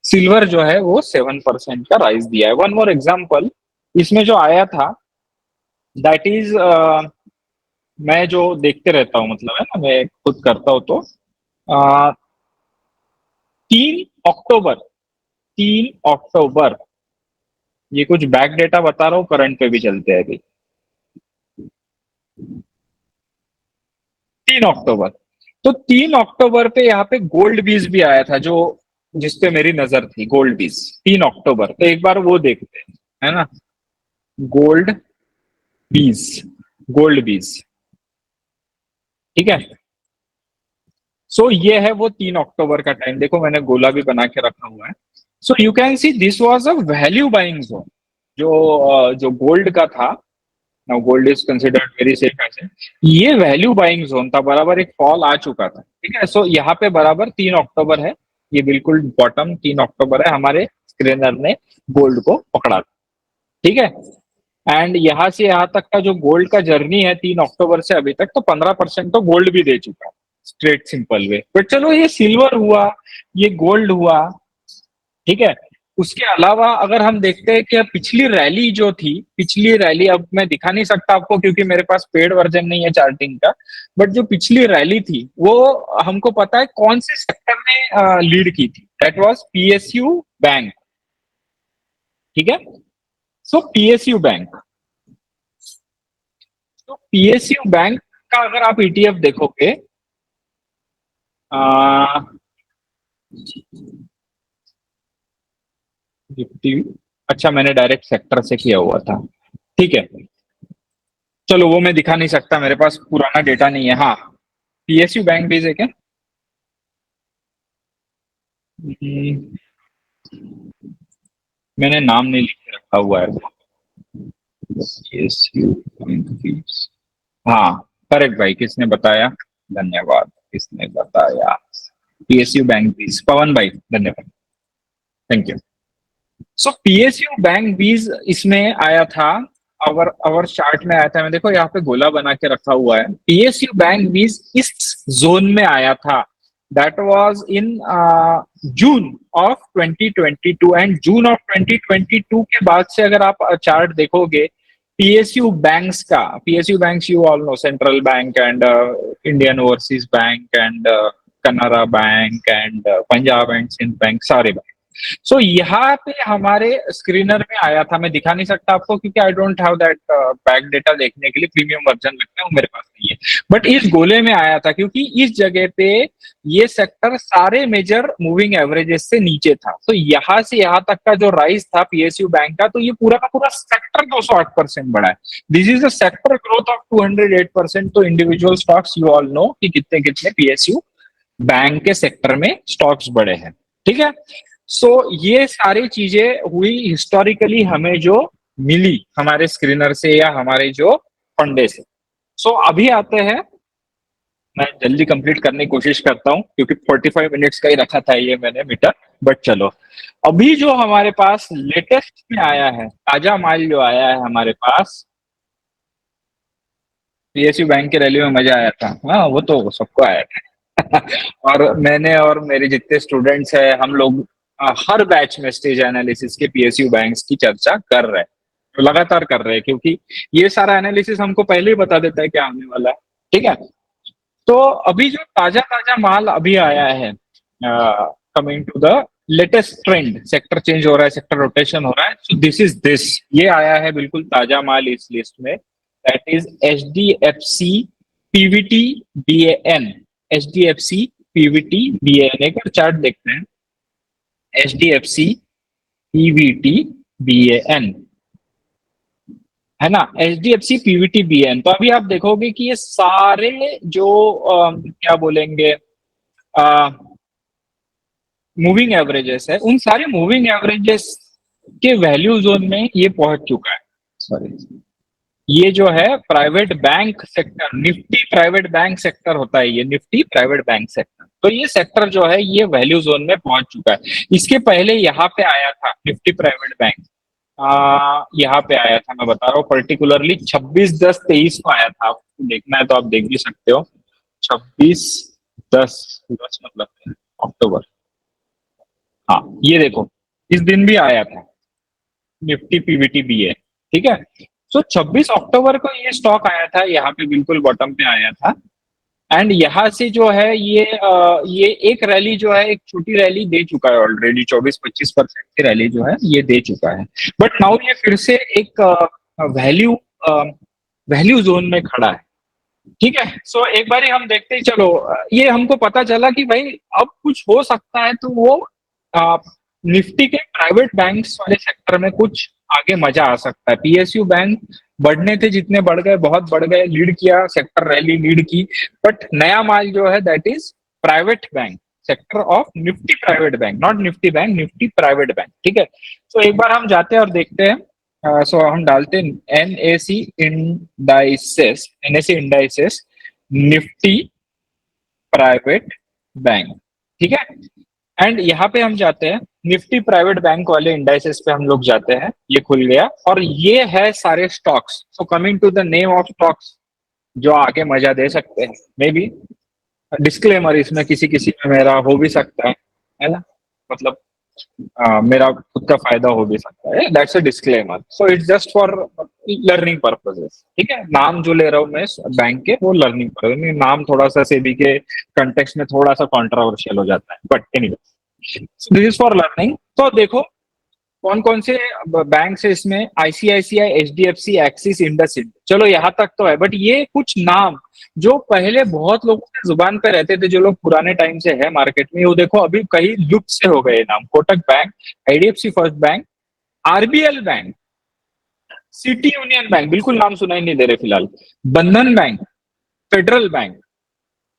सिल्वर जो है वो 7% का राइज दिया है। वन मोर एग्जाम्पल इसमें जो आया था, दैट इज मैं जो देखते रहता हूँ, मतलब है ना, मैं खुद करता हूँ, तो 3 अक्टूबर, 3 अक्टूबर, ये कुछ बैक डेटा बता रहा हूँ, करंट पे भी चलते हैं अभी। 3 अक्टूबर, तो 3 अक्टूबर पे यहाँ पे गोल्ड बीज भी आया था, जो जिसपे मेरी नजर थी, गोल्ड बीज 3 अक्टूबर, तो एक बार वो देखते हैं, है ना, गोल्ड बीज, गोल्ड बीज। ठीक है, सो ये है वो 3 अक्टूबर का टाइम, देखो मैंने गोला भी बना के रखा हुआ है। So you can see this was a value buying zone, जो गोल्ड का था। Now gold is considered very safe asset, ये वैल्यू बाइंग जोन था, बराबर एक फॉल आ चुका था। ठीक है, सो यहाँ पे बराबर 3 अक्टूबर है, ये बिल्कुल बॉटम 3 अक्टूबर है, हमारे स्क्रीनर ने गोल्ड को पकड़ा था। ठीक है, एंड यहाँ से यहाँ तक का जो गोल्ड का जर्नी है 3 अक्टूबर से अभी तक, तो 15% तो गोल्ड भी दे चुका है, स्ट्रेट सिंपल वे। बट चलो ये सिल्वर हुआ, ये गोल्ड हुआ। ठीक है, उसके अलावा अगर हम देखते हैं कि पिछली रैली जो थी, पिछली रैली अब मैं दिखा नहीं सकता आपको क्योंकि मेरे पास पेड वर्जन नहीं है चार्टिंग का, बट जो पिछली रैली थी वो हमको पता है कौन से सेक्टर ने लीड की थी, दैट वाज पीएसयू बैंक। ठीक है, सो पीएसयू बैंक, तो पीएसयू बैंक का अगर आप ईटीएफ देखोगे, निफ्टी, अच्छा मैंने डायरेक्ट सेक्टर से किया हुआ था, ठीक है, चलो वो मैं दिखा नहीं सकता, मेरे पास पुराना डेटा नहीं है। हाँ, पीएसयू बैंक भी है क्या? हम्म, मैंने नाम नहीं लिख के रखा हुआ है। पीएसयू बैंक फीस, हाँ करेक्ट भाई, किसने बताया, धन्यवाद, किसने बताया, पीएसयू बैंक फीस, पवन भाई धन्यवाद, thank you. So PSU bank बीज इसमें आया था, अवर अवर चार्ट में आया था, मैं देखो यहाँ पे गोला बना के रखा हुआ है, पीएसयू बैंक बीज इस जोन में आया था, that was in June of 2022, and June of 2022 के बाद से अगर आप चार्ट देखोगे पीएसयू बैंक्स का, PSU banks you all know, Central Bank and Indian Overseas Bank and Canara Bank and Punjab and Sind Bank, सारे बैंक। सो यहाँ पे हमारे स्क्रीनर में आया था, मैं दिखा नहीं सकता आपको क्योंकि I don't have that back data देखने के लिए, प्रीमियम वर्जन लगता है वो मेरे पास नहीं है, बट इस गोले में आया था क्योंकि इस जगह पे ये सेक्टर सारे मेजर मूविंग एवरेजेस से नीचे था, तो यहाँ से यहाँ तक का जो राइज था पीएसयू बैंक का, तो ये पूरा का पूरा सेक्टर 208% बढ़ा है, this is the sector growth of 208%। तो individual stocks you all no कि कितने कितने पीएसयू बैंक के सेक्टर में स्टॉक्स बढ़े हैं, ठीक है। सो ये सारी चीजें हुई हिस्टोरिकली, हमें जो मिली हमारे स्क्रीनर से या हमारे जो फंडे से। सो अभी आते हैं, मैं जल्दी कंप्लीट करने की कोशिश करता हूं क्योंकि 45 मिनट्स का ही रखा था ये मैंने मीटर, बट चलो अभी जो हमारे पास लेटेस्ट में आया है, ताजा माल जो आया है हमारे पास, पीएसयू बैंक की रैली में मजा आया था, हाँ वो तो सबको आया था और मैंने और मेरे जितने स्टूडेंट्स हैं हम लोग हर बैच में स्टेज एनालिसिस के पीएसयू बैंक्स की चर्चा कर रहे हैं, तो लगातार कर रहे हैं क्योंकि ये सारा एनालिसिस हमको पहले ही बता देता है क्या आने वाला है, ठीक है। तो अभी जो ताजा ताजा माल अभी आया है, coming to the latest trend, sector change हो रहा है, सेक्टर रोटेशन हो रहा है, सो दिस इज दिस, ये आया है बिल्कुल ताजा माल इस लिस्ट में, that is H D F C PVT B N, H D F C PVT B N, एक चार्ट देखते हैं, H D F C PVT B N, है ना, H D F C PVT B N. तो अभी आप देखोगे कि ये सारे जो क्या बोलेंगे मूविंग एवरेजेस है, उन सारे मूविंग एवरेजेस के वैल्यू जोन में ये पहुंच चुका है, सॉरी, ये जो है private bank sector, Nifty private bank sector होता है, ये निफ्टी प्राइवेट बैंक सेक्टर, तो ये सेक्टर जो है ये वैल्यू जोन में पहुंच चुका है। इसके पहले यहाँ पे आया था निफ्टी प्राइवेट बैंक, यहाँ पे आया था, मैं बता रहा हूँ पर्टिकुलरली 26/10/23 को आया था, आपको देखना है तो आप देख भी सकते हो, 26/10 मतलब अक्टूबर, हाँ ये देखो इस दिन भी आया था निफ्टी पीवीटी बी है, ठीक है। सो 26 अक्टूबर को ये स्टॉक आया था, यहाँ पे बिल्कुल बॉटम पे आया था, एंड यहाँ से जो है ये एक रैली जो है, एक छोटी रैली दे चुका है ऑलरेडी, 24-25% की रैली जो है ये दे चुका है, बट नाउ ये फिर से एक वैल्यू वैल्यू जोन में खड़ा है, ठीक है। सो एक बार हम देखते ही चलो, ये हमको पता चला कि भाई अब कुछ हो सकता है, तो वो निफ्टी के प्राइवेट बैंक्स वाले सेक्टर में कुछ आगे मजा आ सकता है, पीएसयू बैंक बढ़ने थे जितने बढ़ गए, बहुत बढ़ गए, लीड किया सेक्टर, रैली लीड की, बट नया माल जो है that is private bank sector of Nifty private bank, not Nifty bank, Nifty private bank, ठीक है। तो एक बार हम जाते हैं और देखते हैं, सो हम डालते हैं NAC indices, NAC indices Nifty private bank, ठीक है, एंड यहाँ पे हम जाते हैं निफ्टी प्राइवेट बैंक वाले इंडाइसेस पे हम लोग जाते हैं, ये खुल गया और ये है सारे stocks. So coming to the name of stocks जो आगे मजा दे सकते हैं, मे बी डिस्क्लेमर इसमें किसी किसी में मेरा हो भी सकता है ना, मतलब मेरा खुद का फायदा हो भी सकता है, that's a disclaimer, so it's just for learning purposes, ठीक है। नाम जो ले रहा हूँ मैं बैंक के, वो लर्निंग पर्पज, नाम थोड़ा सा सेबी के कंटेक्स्ट में थोड़ा सा कॉन्ट्रोवर्शियल हो जाता है, but anyway this is for learning. तो देखो कौन कौन से बैंक है इसमें? आईसीआईसीआई, एचडीएफसी, एक्सिस, इंडसइंड। चलो यहाँ तक तो है, बट ये कुछ नाम जो पहले बहुत लोगों के जुबान पे रहते थे, जो लोग पुराने टाइम से है मार्केट में, वो देखो अभी कहीं लुप्त से हो गए नाम। Kotak bank, IDFC First Bank, RBL bank, city Union bank, बिल्कुल नाम सुनाई नहीं दे रहे फिलहाल, बंधन बैंक, फेडरल बैंक।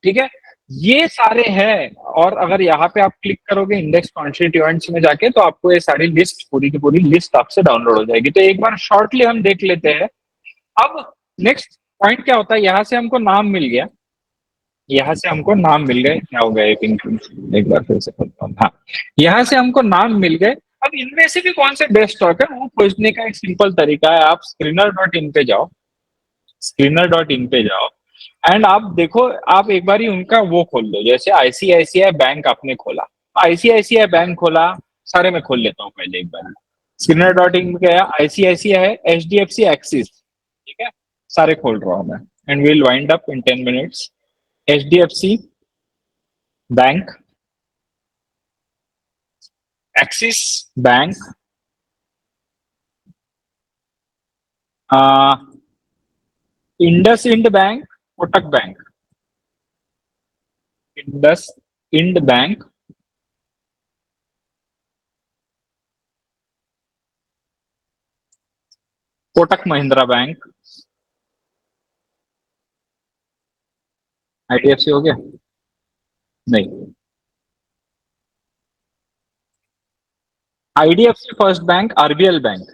ठीक है, ये सारे हैं। और अगर यहाँ पे आप क्लिक करोगे इंडेक्स कॉन्स्टिट्यूएंट्स में जाके, तो आपको ये सारी लिस्ट, पूरी की पूरी लिस्ट आपसे डाउनलोड हो जाएगी। तो एक बार शॉर्टली हम देख लेते हैं। अब नेक्स्ट पॉइंट क्या होता है, यहाँ से हमको नाम मिल गया, यहाँ से हमको नाम मिल गए। क्या हो गया ये पिंक, एक बार फिर से खोलता हूँ। हाँ, यहाँ से हमको नाम मिल गए। अब इनमें से भी कौन से बेस्ट स्टॉक है, वो खोजने का एक सिंपल तरीका है। आप स्क्रीनर डॉट इन पे जाओ, स्क्रीनर डॉट इन पे जाओ, एंड आप देखो, आप एक बार ही उनका वो खोल लो। जैसे आईसीआईसीआई बैंक आपने खोला, आईसीआईसीआई बैंक खोला, सारे में खोल लेता हूँ पहले एक बार। स्क्रीनर डॉट इन गया, आईसीआईसीआई है, एचडीएफसी, एक्सिस, ठीक है, सारे खोल रहा हूँ मैं। And will wind up in 10 minutes. HDFC Bank, Axis Bank, IndusInd Bank, Kotak Bank, IndusInd Bank, Kotak Mahindra Bank, IDFC हो गया? नहीं, IDFC First Bank, RBL Bank,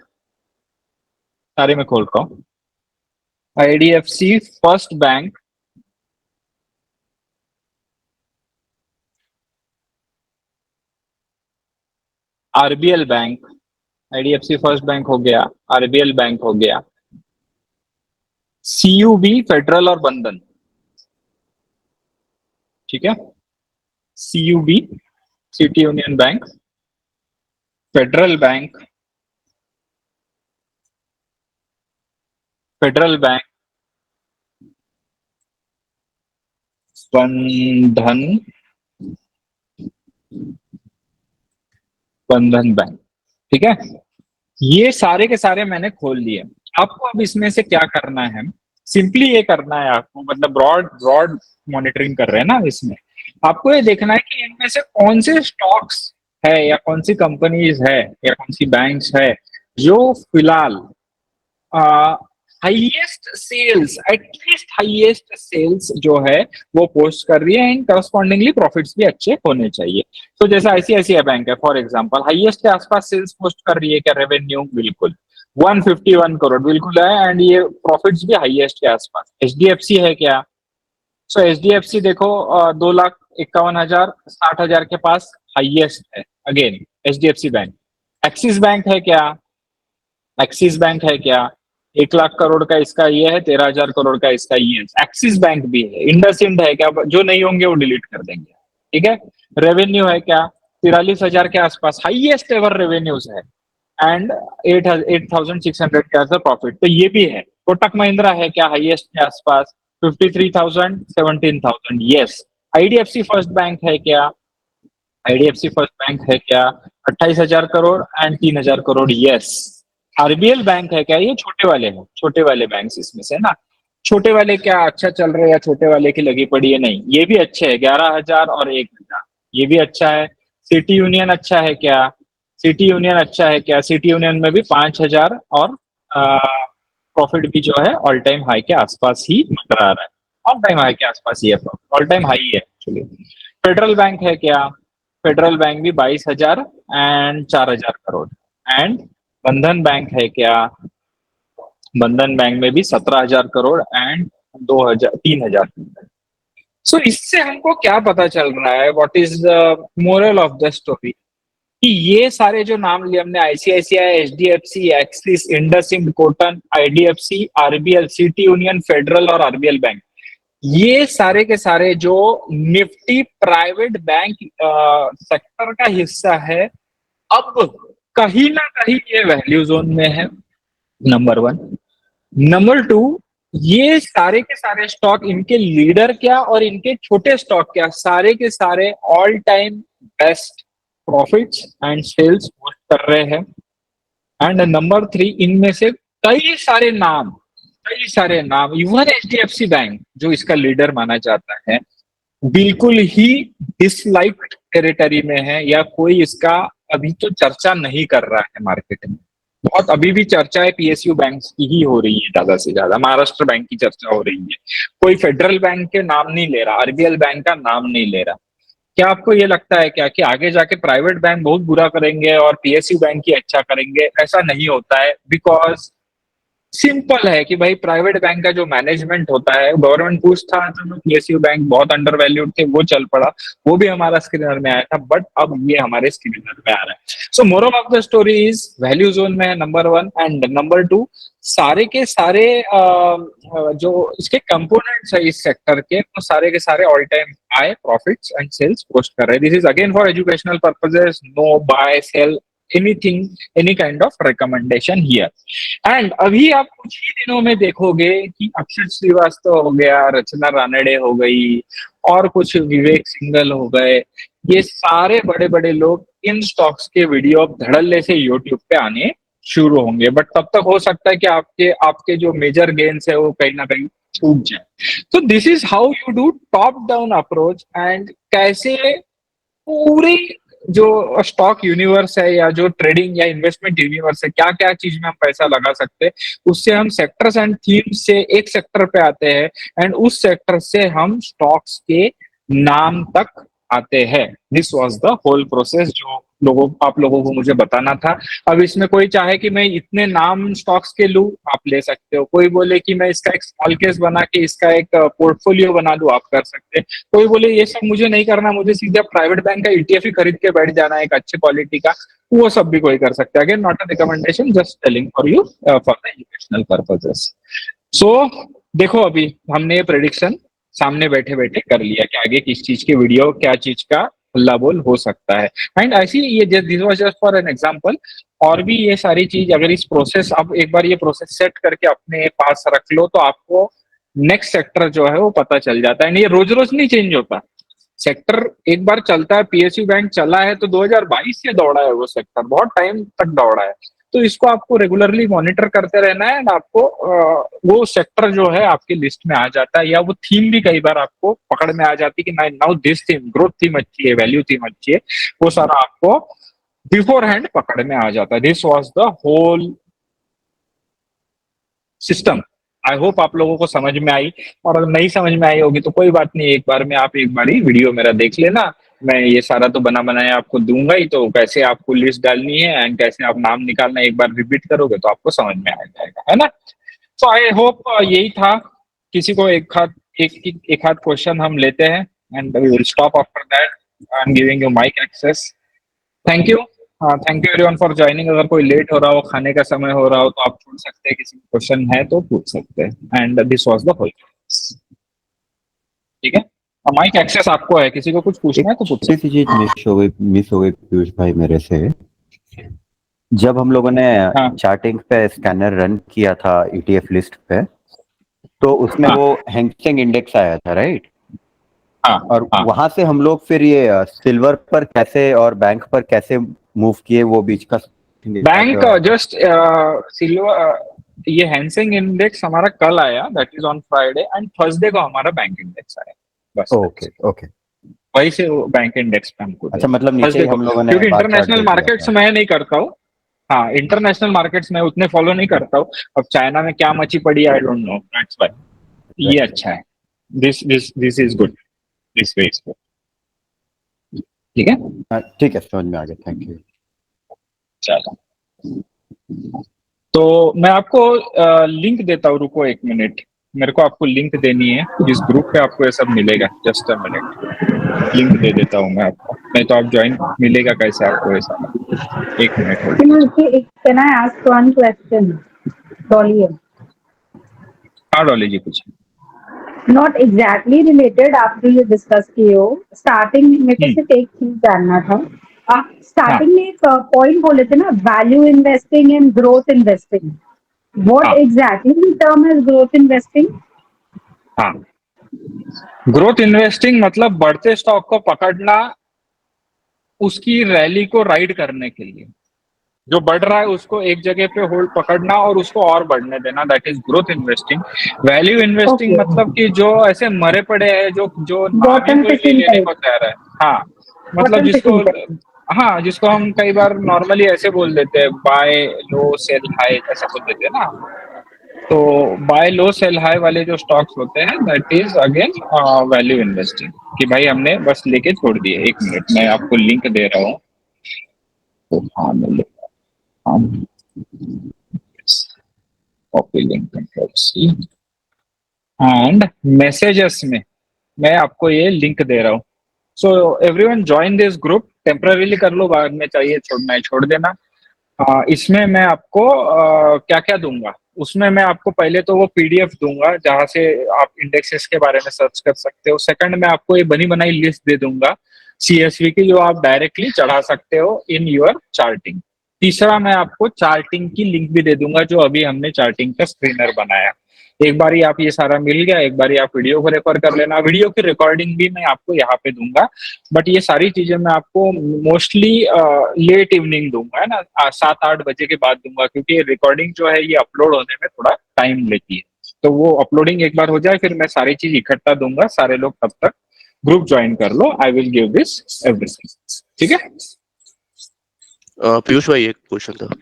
सारे में खोल रहा हूँ। IDFC First Bank, RBL Bank, IDFC First Bank हो गया, आरबीएल बैंक हो गया, सीयूबी, फेडरल और बंधन। ठीक है, CUB, City Union bank, Federal bank, Federal bank, Bandhan, Bandhan bank. ठीक है, ये सारे के सारे मैंने खोल लिए। आपको अब इसमें से क्या करना है, सिंपली ये करना है आपको, मतलब ब्रॉड ब्रॉड मॉनिटरिंग कर रहे हैं ना इसमें, आपको ये देखना है कि इनमें से कौन से स्टॉक्स है, या कौन सी कंपनीज है, या कौन सी बैंक्स है जो फिलहाल highest sales, at least highest sales जो है वो पोस्ट कर रही है, एंड करस्पॉन्डिंगली प्रॉफिट्स भी अच्छे होने चाहिए। तो जैसे आईसीआईसीआई बैंक है फॉर एग्जांपल, हाईएस्ट के आसपास सेल्स पोस्ट कर रही है क्या? रेवेन्यू बिल्कुल 151 करोड़ बिल्कुल है, एंड ये प्रॉफिट्स भी हाईएस्ट के आसपास। एचडीएफसी है क्या? सो एचडीएफसी देखो 2,51,000, 60,000 के पास हाईएस्ट है, again HDFC Bank. Axis bank है क्या? एक्सिस बैंक है क्या? 1 लाख करोड़ का इसका ये है, 13,000 करोड़ का इसका ये है। एक्सिस बैंक भी है। इंडसइंड है क्या? जो नहीं होंगे वो डिलीट कर देंगे। ठीक है, रेवेन्यू है क्या? 43,000 के आसपास हाईएस्ट एवर रेवेन्यूज है, एंड 8,600 के आसपास प्रॉफिट, तो ये भी है। कोटक महिंद्रा है क्या हाईएस्ट के आसपास? 53,000, 17,000, यस। आईडीएफसी फर्स्ट बैंक है क्या? आईडीएफसी फर्स्ट बैंक है क्या? 28,000 crore and 3,000 crore, yes. RBL bank है क्या? ये छोटे वाले हैं, छोटे वाले बैंक इसमें से ना। छोटे वाले क्या अच्छा चल रहे हैं, या छोटे वाले की लगी पड़ी है? नहीं, ये भी अच्छे है, 11,000 और 1,000, ये भी अच्छा है। सिटी यूनियन अच्छा है क्या? सिटी यूनियन अच्छा है क्या? सिटी यूनियन में भी 5,000, और प्रॉफिट भी जो है ऑल टाइम हाई के आसपास ही मंडरा रहा है। ऑल टाइम हाई के आसपास ही है, ऑल टाइम हाई है एक्चुअली। फेडरल बैंक है क्या? फेडरल बैंक भी 22,000 एंड 4,000 करोड़। एंड बंधन बैंक है क्या? बंधन बैंक में भी 17,000 करोड़ एंड 2,000, 3,000। सो इससे हमको क्या पता चल रहा है, what is the moral of the story, कि ये सारे जो नाम लिए हमने, ICICI, HDFC, Axis, IndusInd, Kotak, IDFC, RBL, city union, federal और आरबीएल बैंक, ये सारे के सारे जो निफ्टी प्राइवेट बैंक सेक्टर का हिस्सा है, अब कहीं ना कहीं ये वैल्यू जोन में है, नंबर 1। नंबर 2, ये सारे के सारे स्टॉक, इनके लीडर क्या और इनके छोटे स्टॉक क्या, सारे के सारे all time best profits and sales post कर रहे हैं। एंड नंबर 3, इनमें से कई सारे नाम, इवन HDFC बैंक जो इसका लीडर माना जाता है, बिल्कुल ही डिसलाइक्ड टेरिटरी में है, या कोई इसका अभी तो चर्चा नहीं कर रहा है मार्केट में। बहुत अभी भी चर्चा है PSU बैंक की ही हो रही है, ज्यादा से ज्यादा महाराष्ट्र बैंक की चर्चा हो रही है, कोई फेडरल बैंक के नाम नहीं ले रहा, RBL बैंक का नाम नहीं ले रहा। क्या आपको ये लगता है क्या कि आगे जाके प्राइवेट बैंक बहुत बुरा करेंगे और PSU बैंक ही अच्छा करेंगे? ऐसा नहीं होता है, बिकॉज सिंपल है कि भाई प्राइवेट बैंक का जो मैनेजमेंट होता है, गवर्नमेंट खुश था तो PSU बैंक बहुत अंडर वैल्यूड थे, वो चल पड़ा, वो भी हमारा स्क्रीनर में आया था, बट अब ये हमारे स्क्रीनर में आ रहा है। सो moral of the story is value zone में है नंबर 1, एंड नंबर 2, सारे के सारे जो इसके कंपोनेंट्स है इस सेक्टर के, वो सारे के सारे all time high profits and sales post कर रहे हैं। This is again for educational purposes, no buy sell anything, any kind of recommendation here. And अभी आप कुछ ही दिनों में देखोगे कि अक्षत श्रीवास्तव हो गया, रचना रानड़े हो गई, और कुछ विवेक सिंघल हो गए, ये सारे बड़े बड़े लोग इन स्टॉक्स के वीडियो अब धड़ल्ले से यूट्यूब पे आने शुरू होंगे। बट तब तक हो सकता है कि आपके आपके जो मेजर गेन्स है वो कहीं ना कहीं छूट जाए। तो this is how you do top down approach, and कैसे पूरी जो स्टॉक यूनिवर्स है या जो ट्रेडिंग या इन्वेस्टमेंट यूनिवर्स है, क्या क्या चीज में हम पैसा लगा सकते हैं, उससे हम सेक्टर्स एंड थीम्स से एक सेक्टर पे आते हैं, एंड उस सेक्टर से हम स्टॉक्स के नाम तक आते हैं। This was the whole process जो आप लोगों को मुझे बताना था। अब इसमें कोई चाहे कि मैं इतने नाम स्टॉक्स के लूं, आप ले सकते हो। कोई बोले कि मैं इसका एक स्मॉल केस बना के इसका एक पोर्टफोलियो बना दूं, आप कर सकते हैं। कोई बोले ये सब मुझे नहीं करना, मुझे सीधे प्राइवेट बैंक का ETF ही खरीद के बैठ जाना है एक अच्छे क्वालिटी का, वो सब भी कोई कर सकता है। Again not a recommendation, just telling for you for the educational purposes. So देखो, अभी हमने ये प्रेडिक्शन सामने बैठे बैठे कर लिया कि आगे किस चीज की वीडियो, क्या चीज का हल्ला बोल हो सकता है। एंड ऐसी ये this was just for an example. और भी ये सारी चीज, अगर इस प्रोसेस, अब एक बार ये प्रोसेस सेट करके अपने पास रख लो, तो आपको नेक्स्ट सेक्टर जो है वो पता चल जाता है। एंड ये रोज रोज नहीं चेंज होता सेक्टर, एक बार चलता है। PSU बैंक चला है तो 2022 से दौड़ा है वो सेक्टर, बहुत टाइम तक दौड़ा है। तो इसको आपको रेगुलरली मॉनिटर करते रहना है, एंड आपको वो सेक्टर जो है आपकी लिस्ट में आ जाता है, या वो थीम भी कई बार आपको पकड़ में आ जाती है कि now this theme, growth theme अच्छी है, वैल्यू थीम अच्छी है, वो सारा आपको बिफोर हैंड पकड़ में आ जाता है। This was the whole system. I hope आप लोगों को समझ में आई, और अगर नहीं समझ में आई होगी तो कोई बात नहीं, एक बार में आप एक बार ही वीडियो मेरा देख लेना। मैं ये सारा तो बना बनाया आपको दूंगा ही, तो कैसे आपको लिस्ट डालनी है एंड कैसे आप नाम निकालना, एक बार रिपीट करोगे तो आपको समझ में आ जाएगा, है ना। सो आई होप यही था। किसी को एक हाथ क्वेश्चन हम लेते हैं, and we will stop after that. I am giving you mic access. Thank you. हाँ, thank you everyone for joining. अगर कोई लेट हो रहा हो, खाने का समय हो रहा हो, तो आप पूछ सकते हैं, किसी को क्वेश्चन है तो पूछ सकते हैं। And this was the whole. ठीक है, माइक एक्सेस आपको है, किसी को कुछ पूछना है तो पूछ छोटी सी चीज मिस हो गई पीयूष भाई मेरे से। जब हम लोगों ने हाँ चार्टिंग पे स्कैनर रन किया था ETF लिस्ट पे, तो उसमें हाँ वो हैंगसेंग इंडेक्स आया था, राइट? हाँ और हाँ। वहां से हम लोग फिर ये सिल्वर पर कैसे और बैंक पर कैसे मूव किए, वो बीच का बैंक जस्ट सिल्वर, ये हैंसिंग इंडेक्स हमारा कल आया, that is on Friday, and Thursday को हमारा बैंक इंडेक्स आया, बस। Okay okay. वही से वो बैंक इंडेक्स पे हमको अच्छा, मतलब नीचे थर्सडे ही को, हम लोगों ने क्योंकि बार चार्ट इंटरनेशनल देख लिया मार्केट्स था। मैं नहीं करता हूँ। हाँ, इंटरनेशनल मार्केट्स में उतने फॉलो नहीं करता हूँ। अब चाइना में क्या मची पड़ी, I don't know, that's why. ये अच्छा है, this is good, this way is good. ठीक है, हाँ, ठीक है, समझ में आ गया, थैंक यू। चलो। तो मैं आपको लिंक देता हूँ, रुको एक मिनट, मेरे को आपको लिंक देनी है, जिस ग्रुप पे आपको ये सब मिलेगा। जस्ट अ मिनट, लिंक दे देता हूँ मैं आपको, नहीं तो आप ज्वाइन मिलेगा कैसे आपको ये सारा। एक मिनट हो। Can I ask one question? Dolly, हाँ डॉली जी, कुछ not exactly related after you discuss किए हो। Starting मेरे को सिर्फ एक चीज जानना था। आप स्टार्टिंग में एक पॉइंट बोले थे ना, value investing and growth investing. What exactly the term is growth investing? हाँ, ग्रोथ इन्वेस्टिंग मतलब बढ़ते स्टॉक को पकड़ना, उसकी रैली को राइड करने के लिए। जो बढ़ रहा है उसको एक जगह पे होल्ड पकड़ना और उसको और बढ़ने देना, that is growth investing. Value investing Okay. मतलब कि जो ऐसे मरे पड़े हैं, जो जो नाम ही Bottom कोई नहीं fishing लेने type. को तैयार है। हाँ, मतलब Bottom जिसको, fishing type. हाँ, जिसको हम कई बार नॉर्मली ऐसे बोल देते हैं, बाय लो सेल हाई ऐसा बोल देते हैं ना। तो बाय लो सेल हाई वाले जो स्टॉक्स होते हैं, that is again value investing, कि भाई हमने बस लेके छोड़ दिए। एक मिनट मैं आपको लिंक दे रहा हूँ। तो हाँ, मैं copy link control C and messages में मैं आपको ये लिंक दे रहा हूँ। So everyone join this group, temporarily कर लो, बाद में चाहिए छोड़ना है छोड़ देना। इसमें मैं आपको क्या क्या दूंगा, उसमें मैं आपको पहले तो वो पीडीएफ दूंगा जहां से आप इंडेक्सेस के बारे में सर्च कर सकते हो। सेकंड, मैं आपको ये बनी बनाई लिस्ट दे दूंगा सीएसवी की, जो आप डायरेक्टली चढ़ा सकते हो इन योर चार्टिंग। तीसरा, मैं आपको चार्टिंग की लिंक भी दे दूंगा, जो अभी हमने चार्टिंग का स्क्रीनर बनाया। एक बारी आप ये सारा मिल गया, एक बारी आप वीडियो को रेफर कर लेना। वीडियो की रिकॉर्डिंग भी मैं आपको यहाँ पे दूंगा, बट ये सारी चीजें मैं आपको मोस्टली लेट इवनिंग दूंगा, है ना, 7-8 बजे के बाद दूंगा, क्योंकि रिकॉर्डिंग जो है ये अपलोड होने में थोड़ा टाइम लेती है। तो वो अपलोडिंग एक बार हो जाए, फिर मैं सारी चीज इकट्ठा दूंगा। सारे लोग तब तक ग्रुप ज्वाइन कर लो, I will give this everything. ठीक है। पीयूष भाई, एक क्वेश्चन था।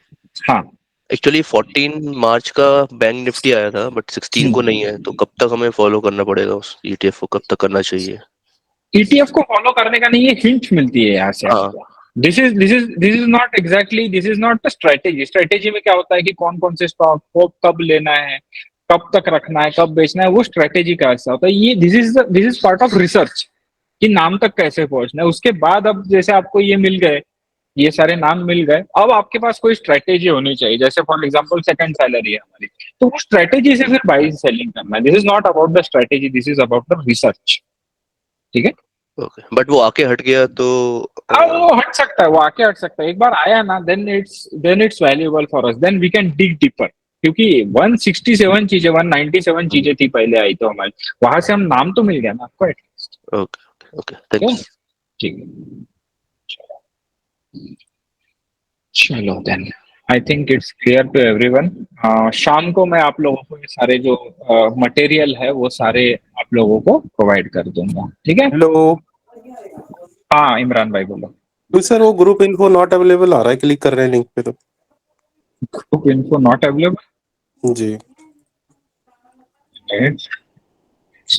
हाँ। एक्चुअली 14 मार्च का बैंक निफ्टी आया था, बट 16 को नहीं है, तो कब तक हमें फॉलो करना पड़ेगा उस ईटीएफ को, कब तक करना चाहिए? ईटीएफ को फॉलो करने का नहीं, ये हिंट मिलती है यहाँ से हाँ। आपको। This is not exactly, this is not a strategy. Strategy में क्या होता है कि कौन कौन से स्टॉक को कब लेना है, कब तक रखना है, कब बेचना है, वो स्ट्रेटेजी का हिस्सा होता है। ये this is part of research, कि नाम तक कैसे पहुंचना है। उसके बाद अब जैसे आपको ये मिल गए, ये सारे नाम मिल गए, अब आपके पास कोई स्ट्रेटेजी होनी चाहिए। जैसे फॉर एग्जांपल सेकंड सैलरी है हमारी, तो वो स्ट्रेटेजी से फिर बाइंग सेलिंग करना है। This is not about the strategy, this is about the research. ठीक है। ओके, बट वो आके हट गया तो वो हट सकता है, वो आके हट सकता है। एक बार आया ना, then it's valuable for us, then we can dig deeper. क्योंकि 167 चीजें, 197 चीजें थी पहले आई तो हमारी, वहां से हम नाम तो मिल गया ना आपको एटलीस्ट। Okay okay, thanks. ठीक है, चलो then I think it's clear to everyone. शाम को मैं आप लोगों को ये सारे जो मटेरियल है वो सारे आप लोगों को प्रोवाइड कर दूंगा। ठीक है। हेलो। हाँ, इमरान भाई बोलो। तो सर वो ग्रुप इन्फो नॉट अवेलेबल आ रहा है, क्लिक कर रहे हैं लिंक पे तो। ग्रुप इन्फो नॉट अवेलेबल जी।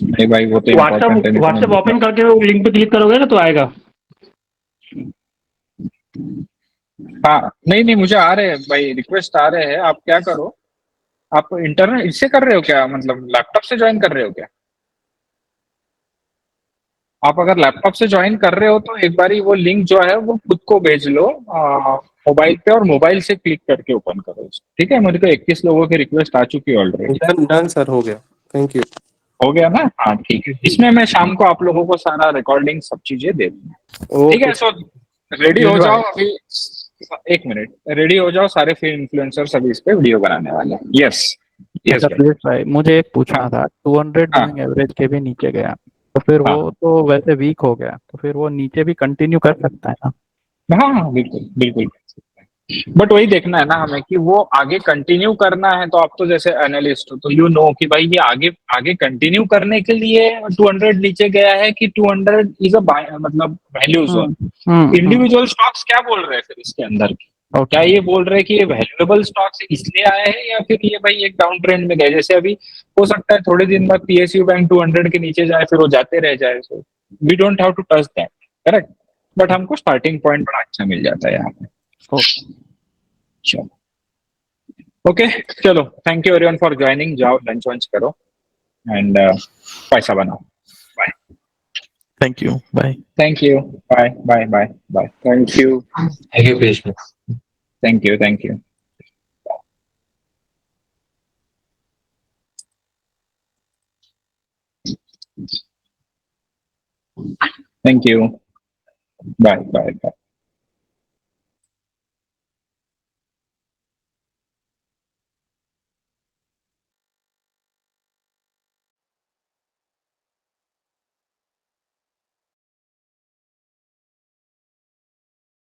नहीं भाई, वो तो इम्पोर्टेंट है। व्हाट्सएप ओपन करके वो लिंक पे क्लिक करोगे ना तो आएगा। हाँ, नहीं नहीं, मुझे आ रहे हैं भाई, रिक्वेस्ट आ रहे हैं। आप क्या करो, आप इंटरनेट इससे कर रहे हो क्या, मतलब लैपटॉप से ज्वाइन कर रहे हो क्या? आप अगर लैपटॉप से ज्वाइन कर रहे हो तो एक बारी वो लिंक जो है वो खुद को भेज लो मोबाइल पे, और मोबाइल से क्लिक करके ओपन करो इसको। ठीक है, मेरे को 21 लोगों की रिक्वेस्ट आ चुकी है ऑलरेडी। डन डन सर, हो गया। Thank you. हो गया ना? हाँ ठीक है। इसमें मैं शाम को आप लोगों को सारा रिकॉर्डिंग सब चीजें दे दूंगा। ठीक है। सो रेडी हो जाओ अभी, 1 मिनट, रेडी हो जाओ सारे, फिर इन्फ्लुएंसर सभी इस पे वीडियो बनाने वाले हैं। यस यस भाई। पीयूष भाई, मुझे एक पूछना हाँ था, 200 हाँ मूविंग एवरेज के भी नीचे गया तो फिर हाँ वो तो वैसे वीक हो गया, तो फिर वो नीचे भी कंटिन्यू कर सकता है ना? हाँ हाँ, बिल्कुल बिल्कुल। बट वही देखना है ना हमें कि वो आगे कंटिन्यू करना है। तो आप तो जैसे एनालिस्ट हो तो यू नो कि भाई ये आगे आगे कंटिन्यू करने के लिए 200 नीचे गया है, कि 200 इज अ मतलब वैल्यू जोन। इंडिविजुअल स्टॉक्स क्या बोल रहे हैं फिर इसके अंदर की, क्या ये बोल रहे हैं कि ये वैल्यूएबल स्टॉक्स इसलिए आए हैं, या फिर ये भाई एक डाउन ट्रेंड में गए? जैसे अभी हो सकता है थोड़े दिन बाद पीएसयू बैंक 200 के नीचे जाए, फिर वो जाते रह जाए। So we don't have to touch that, correct. But हमको स्टार्टिंग पॉइंट बड़ा अच्छा मिल जाता है यहाँ पे। चलो ओके, चलो, thank you everyone for joining. जाओ लंच वंच करो एंड पैसा बनाओ। Bye. Thank you, bye. Thank you, bye bye bye bye. Thank you Piyush भाई। Thank you, thank you. Thank you, bye bye bye.